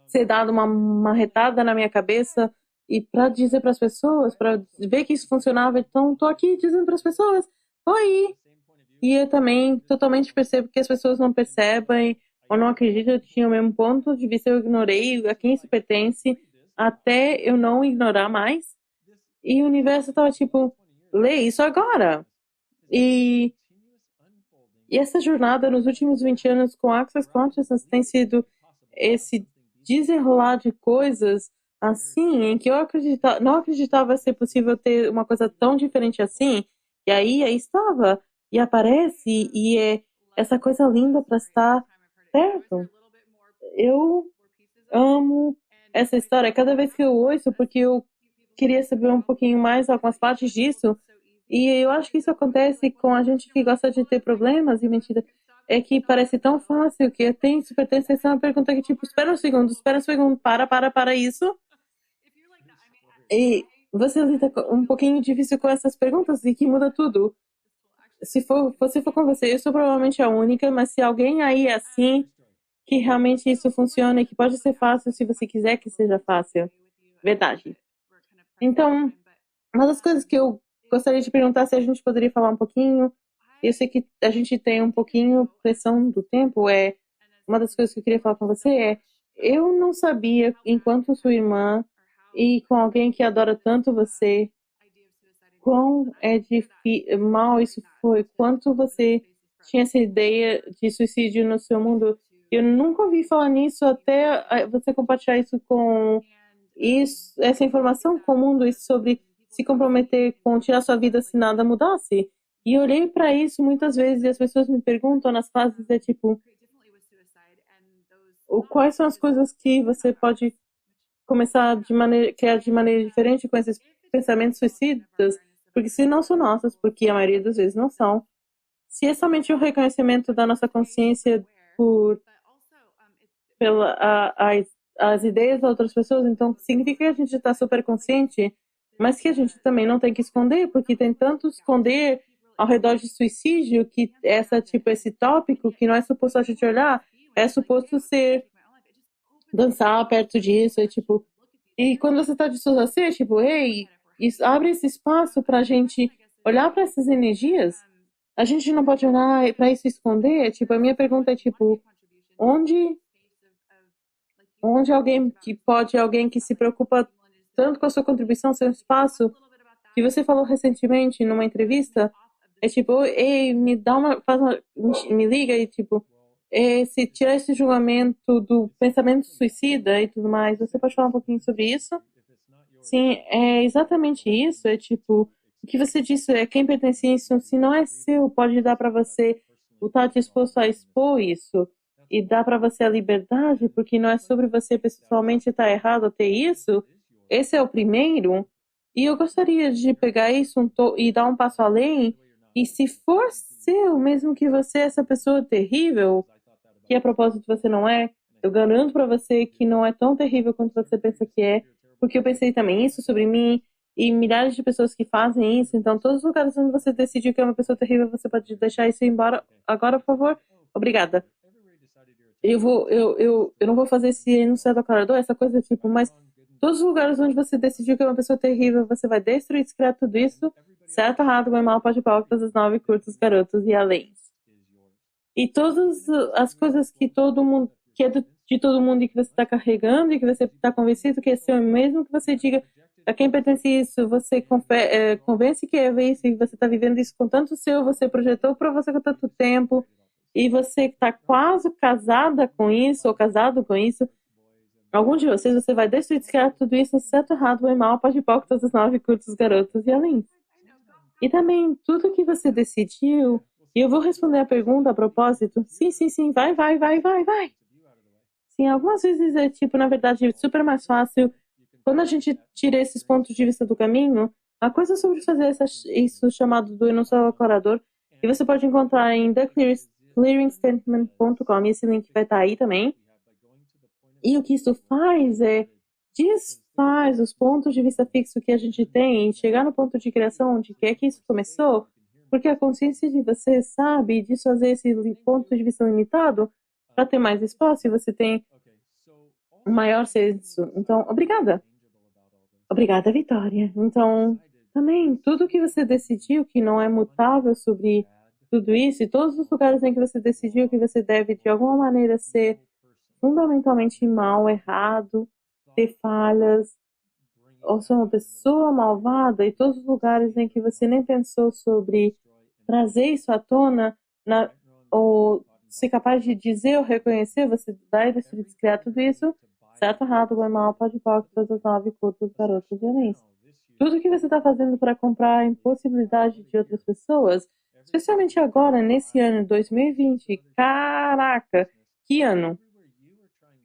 ser dado uma marretada na minha cabeça e para dizer para as pessoas, para ver que isso funcionava. Então, estou aqui dizendo para as pessoas, oi! E eu também totalmente percebo que as pessoas não percebem ou não acreditam. Eu tinha o mesmo ponto de vista, eu ignorei a quem isso pertence até eu não ignorar mais. E o universo estava tipo, lê isso agora. E essa jornada nos últimos 20 anos com Access Consciousness tem sido esse desenrolar de coisas assim, em que eu não acreditava ser possível ter uma coisa tão diferente assim, e aí estava, e aparece, e é essa coisa linda para estar perto. Eu amo essa história cada vez que eu ouço, porque eu queria saber um pouquinho mais algumas partes disso, e eu acho que isso acontece com a gente que gosta de ter problemas e mentira. É que parece tão fácil que tem supertensa. Essa é uma pergunta que, tipo, espera um segundo, para isso. E você lida um pouquinho difícil com essas perguntas e que muda tudo. Se for com você, eu sou provavelmente a única, mas se alguém aí é assim, que realmente isso funciona e que pode ser fácil se você quiser que seja fácil. Verdade. Então, uma das coisas que eu gostaria de perguntar se a gente poderia falar um pouquinho, eu sei que a gente tem um pouquinho pressão do tempo, uma das coisas que eu queria falar com você eu não sabia, enquanto sua irmã e com alguém que adora tanto você, quão mal isso foi, quanto você tinha essa ideia de suicídio no seu mundo. Eu nunca ouvi falar nisso até você compartilhar isso com essa informação com o mundo, isso sobre se comprometer com tirar sua vida se nada mudasse. E eu olhei para isso muitas vezes e as pessoas me perguntam nas fases, tipo, quais são as coisas que você pode começar criar de maneira diferente com esses pensamentos suicidas, porque se não são nossos, porque a maioria das vezes não são, se é somente o reconhecimento da nossa consciência por pela as ideias das outras pessoas, então significa que a gente está super consciente, mas que a gente também não tem que esconder, porque tem tanto esconder ao redor de suicídio que esse tópico que não é suposto a gente olhar, é suposto ser dançar perto disso, tipo, e quando você está dissociando, tipo, ei, isso abre esse espaço para a gente olhar para essas energias. A gente não pode olhar para isso e esconder. Tipo, a minha pergunta é tipo, onde alguém que se preocupa tanto com a sua contribuição, seu espaço, que você falou recentemente numa entrevista, é tipo, ei, me liga e tipo, se tirar esse julgamento do pensamento suicida e tudo mais, você pode falar um pouquinho sobre isso? Sim, é exatamente isso. É tipo, o que você disse é quem pertence a isso, se não é seu, pode dar para você o estar disposto a expor isso e dar para você a liberdade, porque não é sobre você pessoalmente estar errado a ter isso. Esse é o primeiro. E eu gostaria de pegar isso e dar um passo além. E se for seu, mesmo que você é essa pessoa terrível, que a propósito você não é, eu garanto para você que não é tão terrível quanto você pensa que é, porque eu pensei também isso sobre mim e milhares de pessoas que fazem isso. Então, todos os lugares onde você decidiu que é uma pessoa terrível, você pode deixar isso ir embora agora, por favor. Obrigada. Eu não vou fazer esse enunciado aclarador, essa coisa tipo, mas todos os lugares onde você decidiu que é uma pessoa terrível, você vai destruir, descriar tudo isso, certo, errado, bem, mal, pode, pau, todas as 9, curtos, garotos e além. E todas as coisas que todo mundo, que é de todo mundo e que você está carregando e que você está convencido que é seu, mesmo que você diga a quem pertence isso, você convence que é isso e você está vivendo isso com tanto seu, você projetou para você com tanto tempo e você está quase casada com isso ou casado com isso, algum de vocês, você vai destruir tudo isso, certo, errado, bem, mal, pode, pau, todas as 9, curtos, garotos e além. E também, tudo que você decidiu, e eu vou responder a pergunta a propósito. Sim, sim, sim, vai. Sim, algumas vezes é tipo, na verdade, super mais fácil. Quando a gente tira esses pontos de vista do caminho, a coisa sobre fazer isso chamado do enunciado aclarador, e você pode encontrar em theclearingstatement.com, e esse link vai estar aí também. E o que isso faz é desfaz os pontos de vista fixo que a gente tem e chegar no ponto de criação onde quer que isso começou, porque a consciência de você sabe desfazer esse ponto de vista limitado para ter mais espaço e você tem um maior senso. Então, obrigada. Obrigada, Vitória. Então, também, tudo que você decidiu que não é mutável sobre tudo isso, e todos os lugares em que você decidiu que você deve, de alguma maneira, ser fundamentalmente mal, errado, ter falhas, ou ser uma pessoa malvada, e todos os lugares em que você nem pensou sobre trazer isso à tona, ou ser capaz de dizer ou reconhecer, você vai destruir, criar tudo isso, certo, errado, bom, mal, pode, todas as 9, curtos, garotos, violência. Tudo que você está fazendo para comprar a impossibilidade de outras pessoas, especialmente agora, nesse ano 2020, caraca, que ano!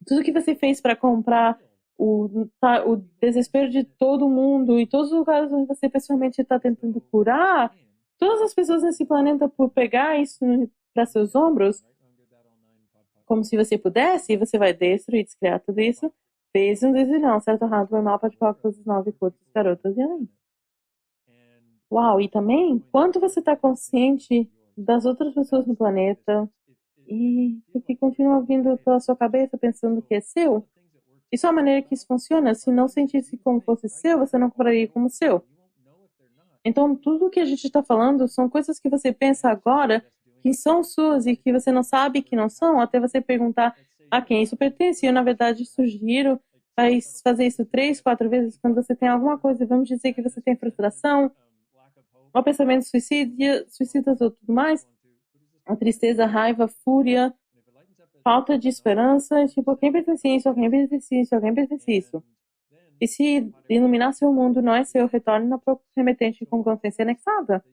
Tudo que você fez para comprar o desespero de todo mundo e todos os lugares onde você pessoalmente está tentando curar, todas as pessoas nesse planeta por pegar isso para seus ombros, como se você pudesse, e você vai destruir, descriar tudo isso, fez um desilhão, certo, errado, foi mal, pode falar com os 9 curtos, garotas e além. Uau, e também, quanto você está consciente das outras pessoas no planeta e o que continua vindo pela sua cabeça pensando que é seu? Isso é a maneira que isso funciona. Se não sentisse como fosse seu, você não compraria como seu. Então, tudo que a gente está falando são coisas que você pensa agora que são suas e que você não sabe que não são, até você perguntar a quem isso pertence. Eu, na verdade, sugiro fazer isso 3, 4 vezes quando você tem alguma coisa. Vamos dizer que você tem frustração, ou pensamento suicidas ou tudo mais, a tristeza, a raiva, a fúria, falta de esperança, tipo, quem pertence a isso, alguém pertence a isso, alguém pertence a isso. E se iluminar seu mundo não é seu, retorne na própria remetente com consciência anexada.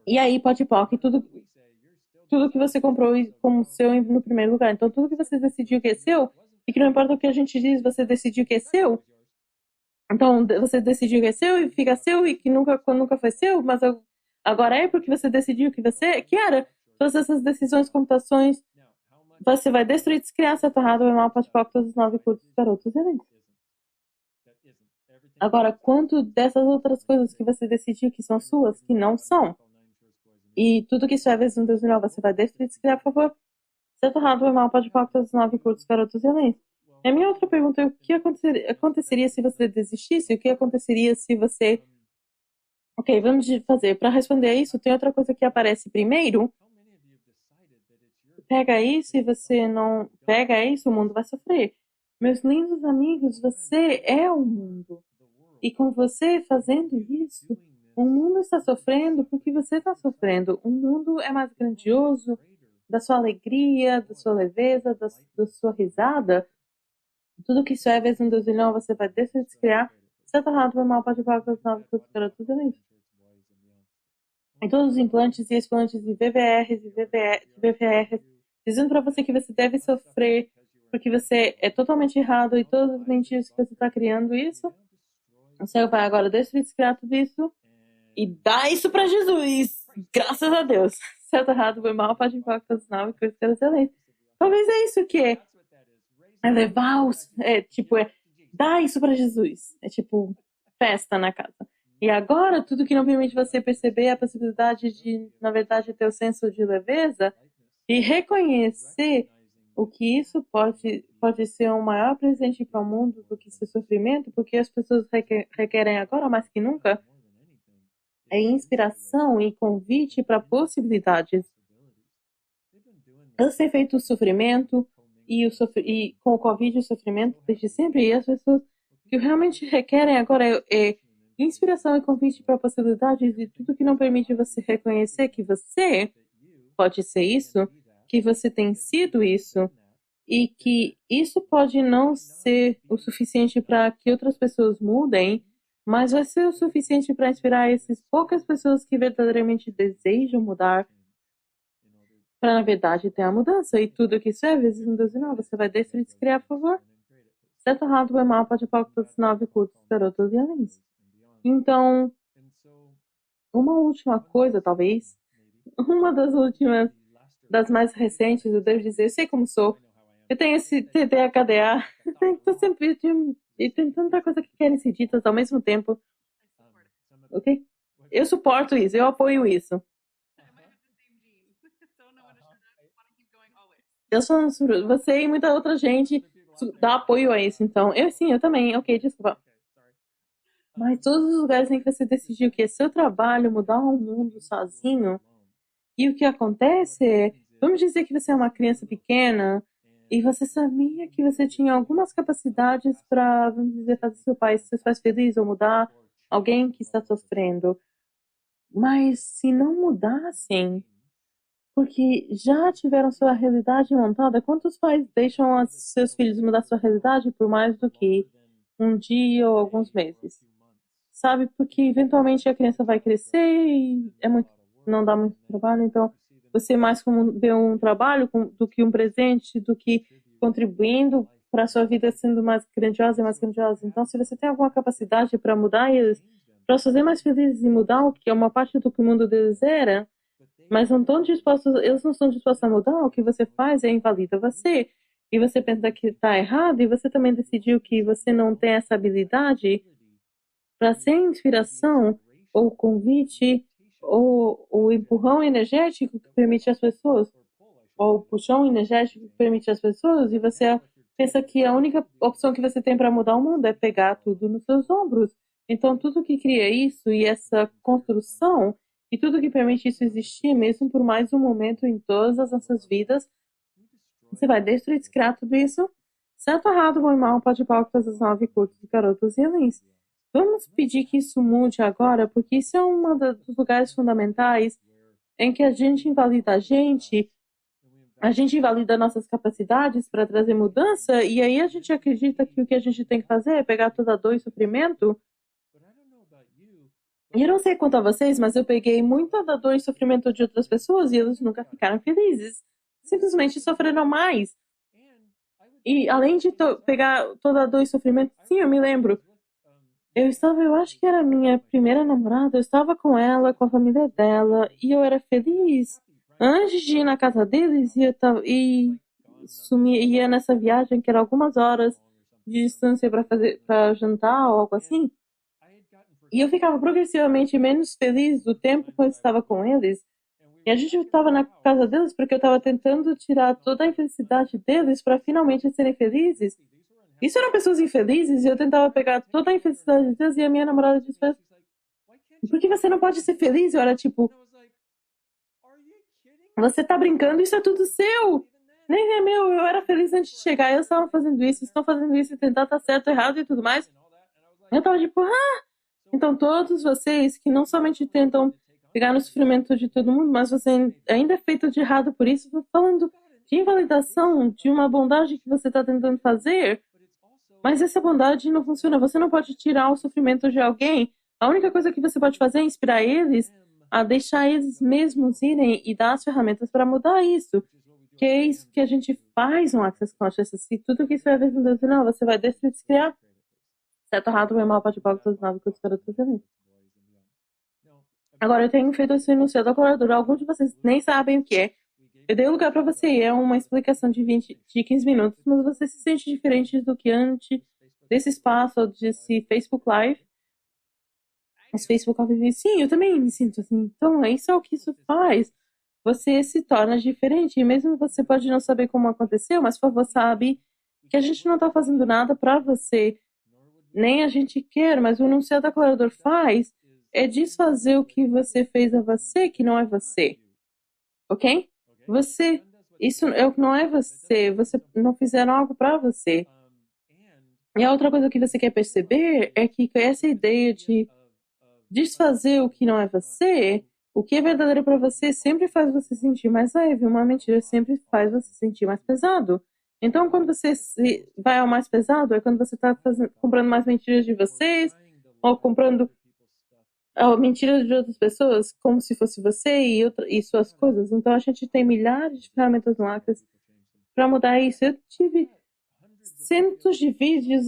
E aí, pode POC, tudo que você comprou como seu no primeiro lugar. Então, tudo que você decidiu que é seu, e que não importa o que a gente diz, você decidiu que é seu. Então, você decidiu que é seu e fica seu, e que nunca foi seu, mas agora é porque você decidiu que você que era. Todas essas decisões, computações, você vai destruir, descriar, certo, errado, ou mal, pode POC, todos os 9 curtos, garotos e eventos. Agora, quanto dessas outras coisas que você decidiu que são suas, que não são? E tudo que isso é vezes um Deus melhor, você vai destruir, descriar, por favor. Certo, errado, mal, pode POC, todos os 9 curtos, garotos e eventos. E a minha outra pergunta é: o que aconteceria se você desistisse? O que aconteceria se você... Ok, vamos fazer. Para responder a isso, tem outra coisa que aparece primeiro. Pega isso e você não pega isso, o mundo vai sofrer. Meus lindos amigos, você é o mundo. E com você fazendo isso, o mundo está sofrendo porque você está sofrendo. O mundo é mais grandioso da sua alegria, da sua leveza, da sua risada. Tudo que isso é, vezes um Deus não, você vai descriar. Você está errado, mal, pode falar com os 9 cursos, garotos e em todos os implantes e explantes e VVRs e VVRs, dizendo para você que você deve sofrer porque você é totalmente errado e todas as mentiras que você está criando isso, o céu vai agora descriar tudo isso e dá isso para Jesus. Graças a Deus. Certo, errado, foi mal, pode falar com os 9 cursos, excelente. Talvez é isso que é levar os... dar isso para Jesus. É tipo festa na casa. E agora, tudo que não permite você perceber a possibilidade de, na verdade, ter o senso de leveza e reconhecer o que isso pode ser um maior presente para o mundo do que seu sofrimento, porque as pessoas requerem agora, mais que nunca, é inspiração e convite para possibilidades. Eles têm feito o sofrimento e com o Covid o sofrimento desde sempre, e as pessoas que realmente requerem agora é inspiração e convite para possibilidades e tudo que não permite você reconhecer que você pode ser isso, que você tem sido isso, e que isso pode não ser o suficiente para que outras pessoas mudem, mas vai ser o suficiente para inspirar essas poucas pessoas que verdadeiramente desejam mudar para, na verdade, ter a mudança. E tudo que isso é, vezes 1, 2 e 9. Você vai destruir e criar, por favor. Certo, errado, bem, mal, pode palco, todos 9 curtos, garotos e alins. Então, uma última coisa, talvez, uma das últimas, das mais recentes, eu devo dizer, eu sei como sou, eu tenho esse TDAH, tô sempre, e tem tanta coisa que querem ser ditas ao mesmo tempo, ok? Eu suporto isso, eu apoio isso. Eu sou, você e muita outra gente dá apoio a isso, então, eu também, ok, desculpa. Mas todos os lugares em que você decidiu que é seu trabalho mudar o mundo sozinho, e o que acontece é, vamos dizer que você é uma criança pequena e você sabia que você tinha algumas capacidades para, vamos dizer, fazer seus pais felizes ou mudar alguém que está sofrendo. Mas se não mudassem, porque já tiveram sua realidade montada, quantos pais deixam seus filhos mudar sua realidade por mais do que um dia ou alguns meses? Sabe? Porque eventualmente a criança vai crescer e não dá muito trabalho, então você mais como ver um trabalho do que um presente, do que contribuindo para a sua vida sendo mais grandiosa e mais grandiosa. Então, se você tem alguma capacidade para mudar eles, para os fazer mais felizes e mudar o que é uma parte do que o mundo deles era, mas não estão dispostos, eles não estão dispostos a mudar, o que você faz é invalida você. E você pensa que está errado, e você também decidiu que você não tem essa habilidade para ser inspiração, ou convite, ou o empurrão energético que permite as pessoas, ou o puxão energético que permite as pessoas, e você pensa que a única opção que você tem para mudar o mundo é pegar tudo nos seus ombros. Então, tudo que cria isso e essa construção, e tudo que permite isso existir, mesmo por mais um momento em todas as nossas vidas, você vai destruir, descriar tudo isso. Certo, errado, bom e mal, pode pau, todas as 9 curtos, garotos e alins. Vamos pedir que isso mude agora, porque isso é um dos lugares fundamentais em que a gente invalida a gente invalida nossas capacidades para trazer mudança, e aí a gente acredita que o que a gente tem que fazer é pegar toda a dor e sofrimento. E eu não sei quanto a vocês, mas eu peguei muita da dor e sofrimento de outras pessoas e eles nunca ficaram felizes. Simplesmente sofreram mais. E além de pegar toda a dor e sofrimento, sim, eu me lembro. Eu acho que era a minha primeira namorada, eu estava com ela, com a família dela, e eu era feliz. Antes de ir na casa deles, ia nessa viagem que era algumas horas de distância para jantar ou algo assim. E eu ficava progressivamente menos feliz do tempo que eu estava com eles. E a gente estava na casa deles porque eu estava tentando tirar toda a infelicidade deles para finalmente serem felizes. Isso eram pessoas infelizes e eu tentava pegar toda a infelicidade deles e a minha namorada disse, por que você não pode ser feliz? Eu era tipo, você tá brincando, isso é tudo seu. Nem é meu, eu era feliz antes de chegar, eu estava fazendo isso, estão fazendo isso e tentar estar certo, errado e tudo mais. Eu tava tipo, Então todos vocês que não somente tentam pegar no sofrimento de todo mundo, mas você ainda é feito de errado por isso, tô falando de invalidação de uma bondade que você está tentando fazer, mas essa bondade não funciona. Você não pode tirar o sofrimento de alguém. A única coisa que você pode fazer é inspirar eles a deixar eles mesmos irem e dar as ferramentas para mudar isso. Que é isso que a gente faz no Access Consciousness. Se tudo que escreve no Deus, não, você vai destruir, descriar. Certo, errado, bem, mal, pode palco, todos nove, cursos, garotos, também. Agora, eu tenho feito esse enunciado acordador. Alguns de vocês nem sabem o que é. Eu dei lugar para você, é uma explicação de 15 minutos, mas você se sente diferente do que antes desse espaço, desse Facebook Live. Esse Facebook Live, sim, eu também me sinto assim. Então, isso é o que isso faz. Você se torna diferente, e mesmo você pode não saber como aconteceu, mas por favor, sabe que a gente não está fazendo nada para você, nem a gente quer, mas o enunciado aclarador faz é desfazer o que você fez a você, que não é você. Ok? Você, isso não é você. Você não fizeram algo para você. E a outra coisa que você quer perceber é que essa ideia de desfazer o que não é você, o que é verdadeiro para você sempre faz você sentir mais leve. Uma mentira sempre faz você sentir mais pesado. Então, quando você vai ao mais pesado, é quando você está comprando mais mentiras de vocês, ou comprando a mentira de outras pessoas como se fosse você e suas coisas. Então a gente tem milhares de ferramentas no Access para mudar isso. Eu tive centos de vídeos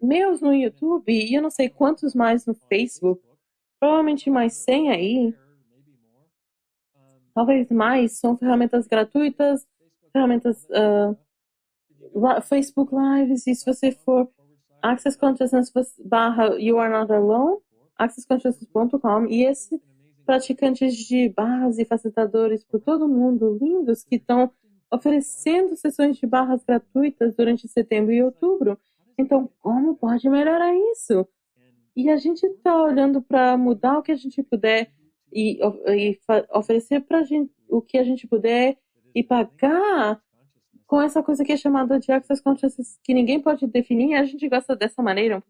meus no YouTube e eu não sei quantos mais no Facebook. Provavelmente mais 100 aí. Talvez mais. São ferramentas gratuitas, ferramentas Facebook Lives. E se você for Access Consciousness / You Are Not Alone, accessconsciousness.com, e esses praticantes de barras e facilitadores por todo mundo, lindos, que estão oferecendo sessões de barras gratuitas durante setembro e outubro. Então, como pode melhorar isso? E a gente está olhando para mudar o que a gente puder e oferecer para a gente o que a gente puder e pagar com essa coisa que é chamada de Access Consciousness, que ninguém pode definir. A gente gosta dessa maneira.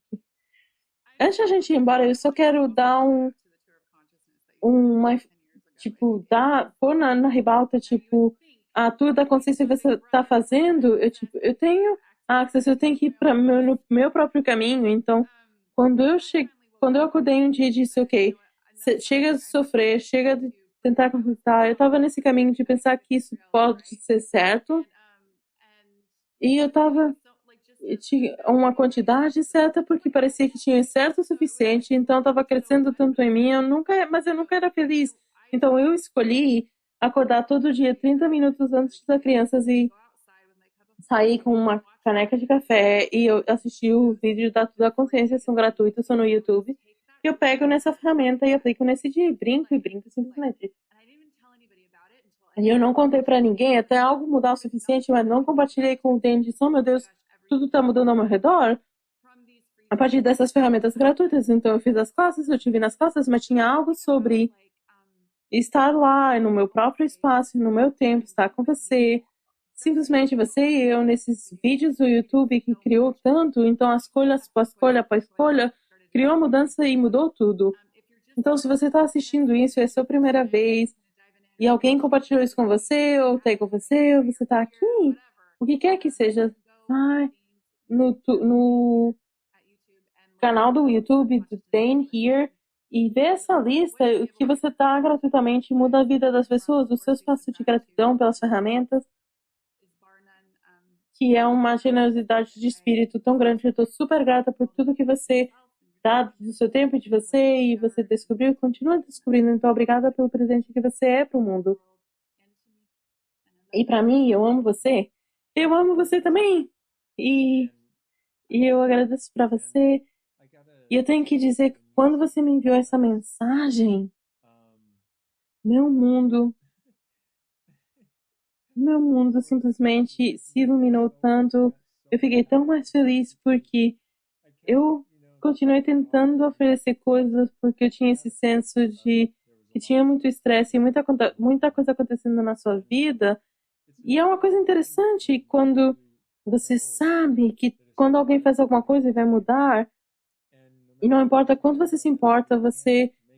Antes da gente ir embora, eu só quero dar pôr na ribalta, tipo, a tour da consciência que você está fazendo, eu tenho access, eu tenho que ir para meu próprio caminho. Então, quando eu acordei um dia e disse, ok, chega de sofrer, chega de tentar conquistar, eu estava nesse caminho de pensar que isso pode ser certo, e eu tinha uma quantidade certa porque parecia que tinha certo o suficiente, então estava crescendo tanto em mim, mas eu nunca era feliz. Então eu escolhi acordar todo dia 30 minutos antes das crianças e sair com uma caneca de café e eu assisti o vídeo da consciência, são gratuitos, são no YouTube. E eu pego nessa ferramenta e aplico nesse dia e brinco simplesmente. E eu não contei para ninguém até algo mudar o suficiente, mas não compartilhei com o Dente. Oh, meu Deus, tudo está mudando ao meu redor a partir dessas ferramentas gratuitas. Então eu fiz as classes, eu tive nas classes, mas tinha algo sobre estar lá no meu próprio espaço, no meu tempo, estar com você, simplesmente você e eu nesses vídeos do YouTube que criou tanto. Então as escolhas após escolha criou a mudança e mudou tudo. Então se você está assistindo isso, é a sua primeira vez e alguém compartilhou isso com você, ou tem com você, ou você está aqui, o que quer que seja, vai no canal do YouTube do Dane Here e vê essa lista, o que você dá gratuitamente muda a vida das pessoas, os seus passos de gratidão pelas ferramentas, que é uma generosidade de espírito tão grande. Eu estou super grata por tudo que você dá do seu tempo de você e você descobriu e continua descobrindo. Então, obrigada pelo presente que você é para o mundo. E para mim, eu amo você. Eu amo você também. E eu agradeço para você. E eu tenho que dizer que quando você me enviou essa mensagem, meu mundo simplesmente se iluminou tanto. Eu fiquei tão mais feliz porque eu continuei tentando oferecer coisas porque eu tinha esse senso de que tinha muito estresse e muita coisa acontecendo na sua vida. E é uma coisa interessante quando você sabe que quando alguém faz alguma coisa vai mudar, e não importa quanto você se importa,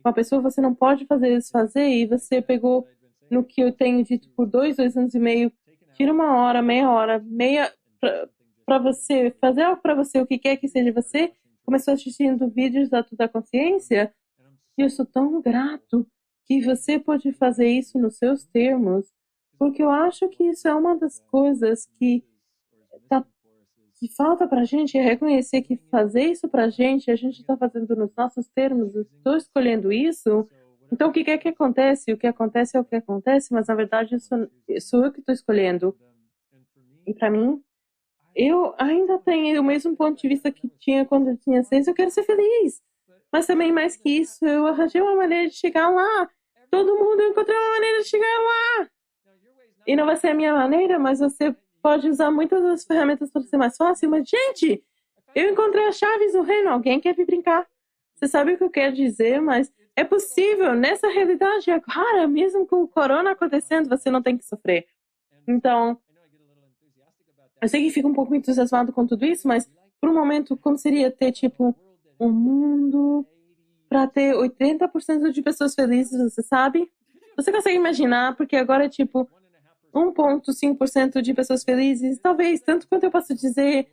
uma pessoa, você não pode fazer desfazer, e você pegou no que eu tenho dito por 2 anos e meio, tira uma hora, meia para você, fazer algo para você, o que quer que seja você, começou assistindo vídeos da consciência, e eu sou tão grato que você pode fazer isso nos seus termos, porque eu acho que isso é uma das coisas que falta pra gente, é reconhecer que fazer isso pra gente, a gente está fazendo nos nossos termos, eu estou escolhendo isso, então o que é que acontece? O que acontece é o que acontece, mas na verdade sou eu que estou escolhendo. E para mim, eu ainda tenho o mesmo ponto de vista que tinha quando eu tinha 6, eu quero ser feliz. Mas também mais que isso, eu arranjei uma maneira de chegar lá. Todo mundo encontrou uma maneira de chegar lá. E não vai ser a minha maneira, mas você pode usar muitas das ferramentas para ser mais fácil. Mas, gente, eu encontrei as chaves do reino. Alguém quer vir brincar? Você sabe o que eu quero dizer, mas é possível. Nessa realidade agora, mesmo com o corona acontecendo, você não tem que sofrer. Então, eu sei que fico um pouco entusiasmado com tudo isso, mas por um momento, como seria ter, tipo, um mundo para ter 80% de pessoas felizes, você sabe? Você consegue imaginar? Porque agora é, tipo, 1,5% de pessoas felizes, talvez, tanto quanto eu posso dizer,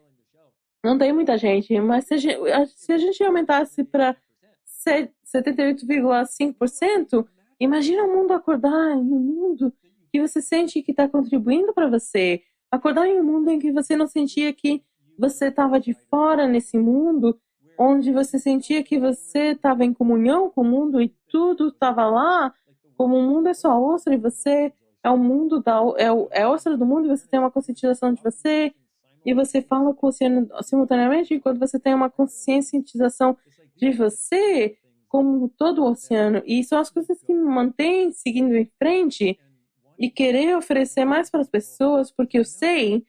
não tem muita gente, mas se a gente aumentasse para 78,5%. Imagina o mundo acordar em um mundo que você sente que está contribuindo para você. Acordar em um mundo em que você não sentia que você estava de fora nesse mundo, onde você sentia que você estava em comunhão com o mundo e tudo estava lá, como o mundo é sua ostra e você é o mundo é a ostra do mundo e você tem uma conscientização de você e você fala com o oceano simultaneamente enquanto você tem uma conscientização de você como todo o oceano. E são as coisas que me mantêm seguindo em frente e querer oferecer mais para as pessoas, porque eu sei,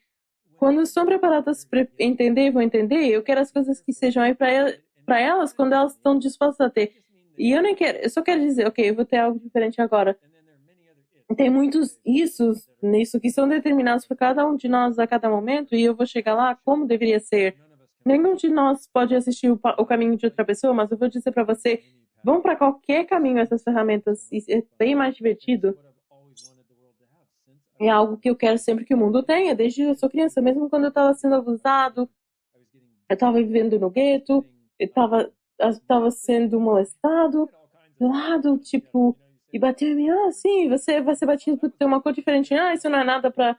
quando estão preparadas para entender, vão entender. Eu quero as coisas que sejam aí para elas quando elas estão dispostas a ter. E eu nem quero, eu só quero dizer, ok, eu vou ter algo diferente agora. Tem muitos nisso que são determinados por cada um de nós a cada momento e eu vou chegar lá como deveria ser. Nenhum de nós pode assistir o caminho de outra pessoa, mas eu vou dizer para você, vão para qualquer caminho essas ferramentas, é bem mais divertido. É algo que eu quero sempre que o mundo tenha, desde que eu sou criança, mesmo quando eu estava sendo abusado, eu estava vivendo no gueto, eu estava sendo molestado, do lado, tipo, e bateu em mim, sim, você vai ser batido por ter uma cor diferente, isso não é nada para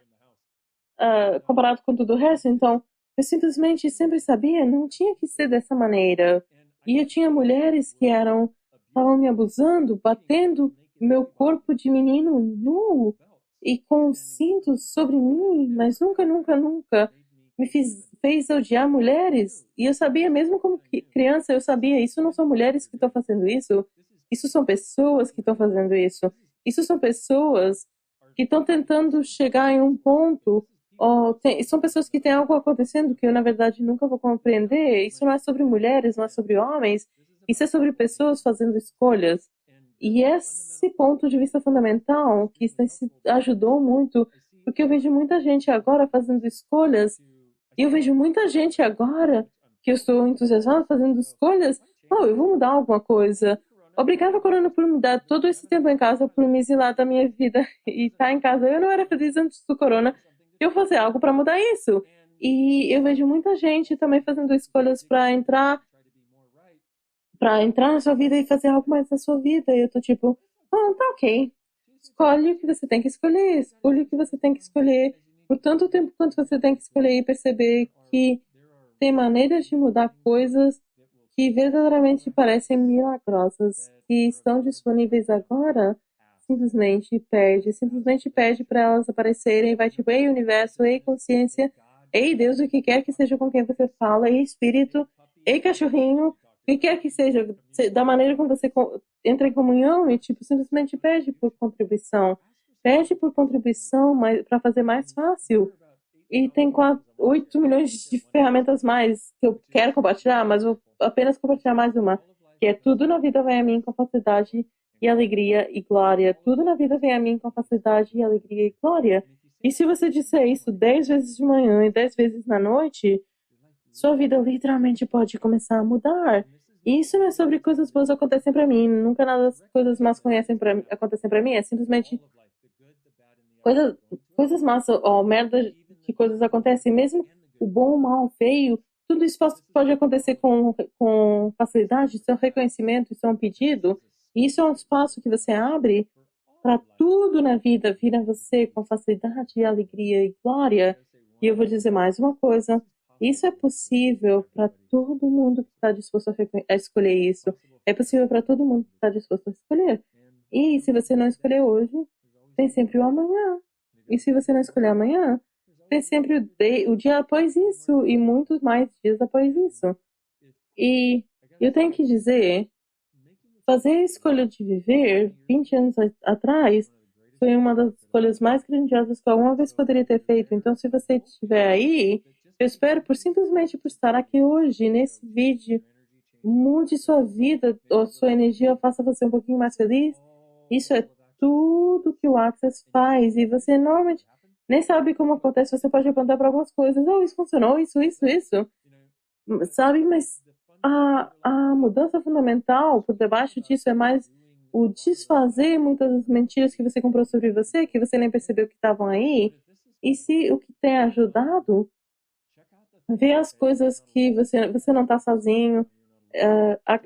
comparado com tudo o resto, então eu simplesmente sempre sabia, não tinha que ser dessa maneira. E eu tinha mulheres que estavam me abusando, batendo meu corpo de menino nu e com cintos sobre mim, mas nunca, nunca, nunca fez odiar mulheres. E eu sabia, mesmo como criança, eu sabia, isso não são mulheres que estão fazendo isso, isso são pessoas que estão fazendo isso. Isso são pessoas que estão tentando chegar em um ponto. São pessoas que têm algo acontecendo que eu, na verdade, nunca vou compreender. Isso não é sobre mulheres, não é sobre homens. Isso é sobre pessoas fazendo escolhas. E esse ponto de vista fundamental que ajudou muito, porque eu vejo muita gente agora fazendo escolhas, e eu vejo muita gente agora que eu estou entusiasmada fazendo escolhas. Eu vou mudar alguma coisa. Obrigada, Corona, por me dar todo esse tempo em casa, por me exilar da minha vida e estar em casa. Eu não era feliz antes do Corona. Eu vou fazer algo para mudar isso. E eu vejo muita gente também fazendo escolhas para entrar na sua vida e fazer algo mais na sua vida. E eu tô tipo, tá ok. Escolhe o que você tem que escolher. Escolhe o que você tem que escolher por tanto tempo quanto você tem que escolher e perceber que tem maneiras de mudar coisas que verdadeiramente parecem milagrosas, que estão disponíveis agora. Simplesmente pede para elas aparecerem, vai tipo, ei universo, ei consciência, ei Deus, o que quer que seja com quem você fala, ei espírito, ei cachorrinho, o que quer que seja, da maneira como você entra em comunhão e tipo, simplesmente pede por contribuição para fazer mais fácil. E tem 8 milhões de ferramentas mais que eu quero compartilhar, mas vou apenas compartilhar mais uma, que é tudo na vida vem a mim com facilidade e alegria e glória. Tudo na vida vem a mim com facilidade e alegria e glória. E se você disser isso 10 vezes de manhã e 10 vezes na noite, sua vida literalmente pode começar a mudar. E isso não é sobre coisas boas acontecem para mim. Nunca nada das coisas más acontecem para mim. É simplesmente coisas más ou merda que coisas acontecem. Mesmo o bom, o mal, o feio, tudo isso pode acontecer com facilidade. Isso é um reconhecimento, isso é um pedido. E isso é um espaço que você abre para tudo na vida vir a você com facilidade, alegria e glória. E eu vou dizer mais uma coisa. Isso é possível para todo mundo que está disposto a escolher isso. É possível para todo mundo que está disposto a escolher. E se você não escolher hoje, tem sempre o amanhã. E se você não escolher amanhã, tem sempre o dia após isso e muitos mais dias após isso. E eu tenho que dizer, fazer a escolha de viver 20 anos atrás foi uma das escolhas mais grandiosas que eu alguma vez poderia ter feito. Então, se você estiver aí, eu espero simplesmente por estar aqui hoje, nesse vídeo, mude sua vida, ou sua energia, faça você um pouquinho mais feliz. Isso é tudo que o Access faz. E você normalmente nem sabe como acontece. Você pode apontar para algumas coisas. Isso funcionou, isso. Sabe, mas a mudança fundamental por debaixo disso é mais o desfazer muitas das mentiras que você comprou sobre você, que você nem percebeu que estavam aí. E se o que tem ajudado, ver as coisas que você não está sozinho,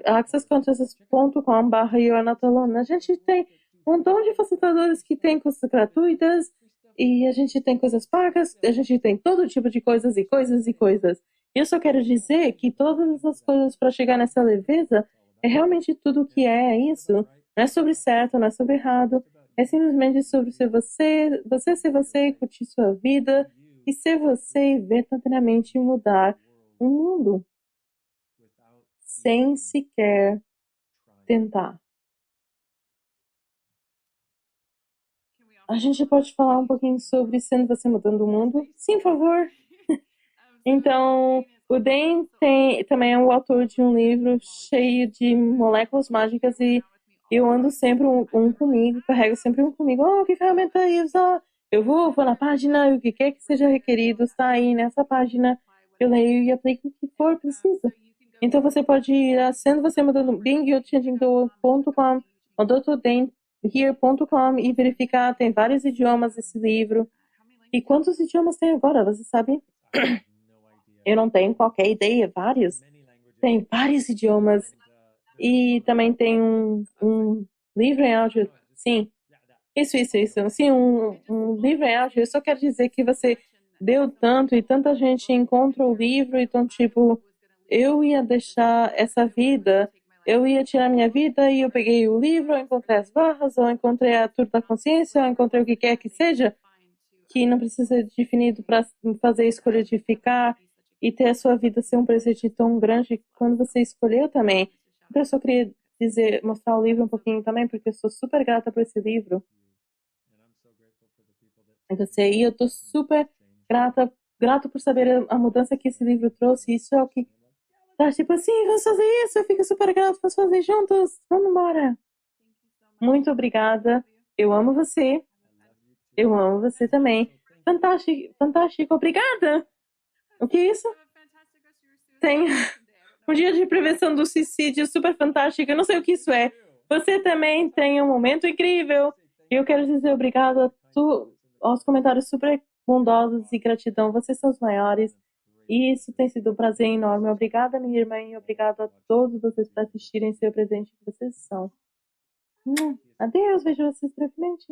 accessconsciousness.com/youarenotalone. A gente tem um montão de facilitadores que têm coisas gratuitas e a gente tem coisas pagas, a gente tem todo tipo de coisas e coisas e coisas. E eu só quero dizer que todas as coisas para chegar nessa leveza é realmente tudo o que é isso. Não é sobre certo, não é sobre errado. É simplesmente sobre ser você, você ser você, curtir sua vida e ser você e verdadeiramente mudar o mundo sem sequer tentar. A gente pode falar um pouquinho sobre sendo você mudando o mundo? Sim, por favor. Então, o Dan também é o autor de um livro cheio de moléculas mágicas e eu ando sempre um comigo, carrego sempre um comigo. Oh, que ferramenta é usar? Eu vou na página e o que quer que seja requerido está aí nessa página. Eu leio e aplico o que for preciso. Então, você pode ir a sendo você mudando beingyouchangingtheworld.com ou drdanhere.com e verificar, tem vários idiomas esse livro. E quantos idiomas tem agora, você sabe? Eu não tenho qualquer ideia, vários. Tem vários idiomas. E também tem um livro em áudio. Sim, isso. Sim, um livro em áudio. Eu só quero dizer que você deu tanto e tanta gente encontra o livro. Então, tipo, eu ia deixar essa vida, eu ia tirar minha vida e eu peguei o livro, eu encontrei as barras, ou encontrei a Tour da Consciência, ou encontrei o que quer que seja, que não precisa ser definido para fazer a escolha de ficar e ter a sua vida ser um presente tão grande quando você escolheu também. Então, eu só queria dizer, mostrar o livro um pouquinho também, porque eu sou super grata por esse livro. E eu tô super grato por saber a mudança que esse livro trouxe. Isso é o que tá tipo assim, vamos fazer isso, eu fico super grato, vamos fazer juntos, vamos embora. Muito obrigada, eu amo você, eu amo você também. Fantástico, obrigada! O que é isso? Tem um dia de prevenção do suicídio super fantástico. Eu não sei o que isso é. Você também tem um momento incrível. E eu quero dizer obrigado aos comentários super bondosos e gratidão. Vocês são os maiores. E isso tem sido um prazer enorme. Obrigada, minha irmã, e obrigado a todos vocês por assistirem e ser o presente que vocês são. Adeus, vejo vocês brevemente.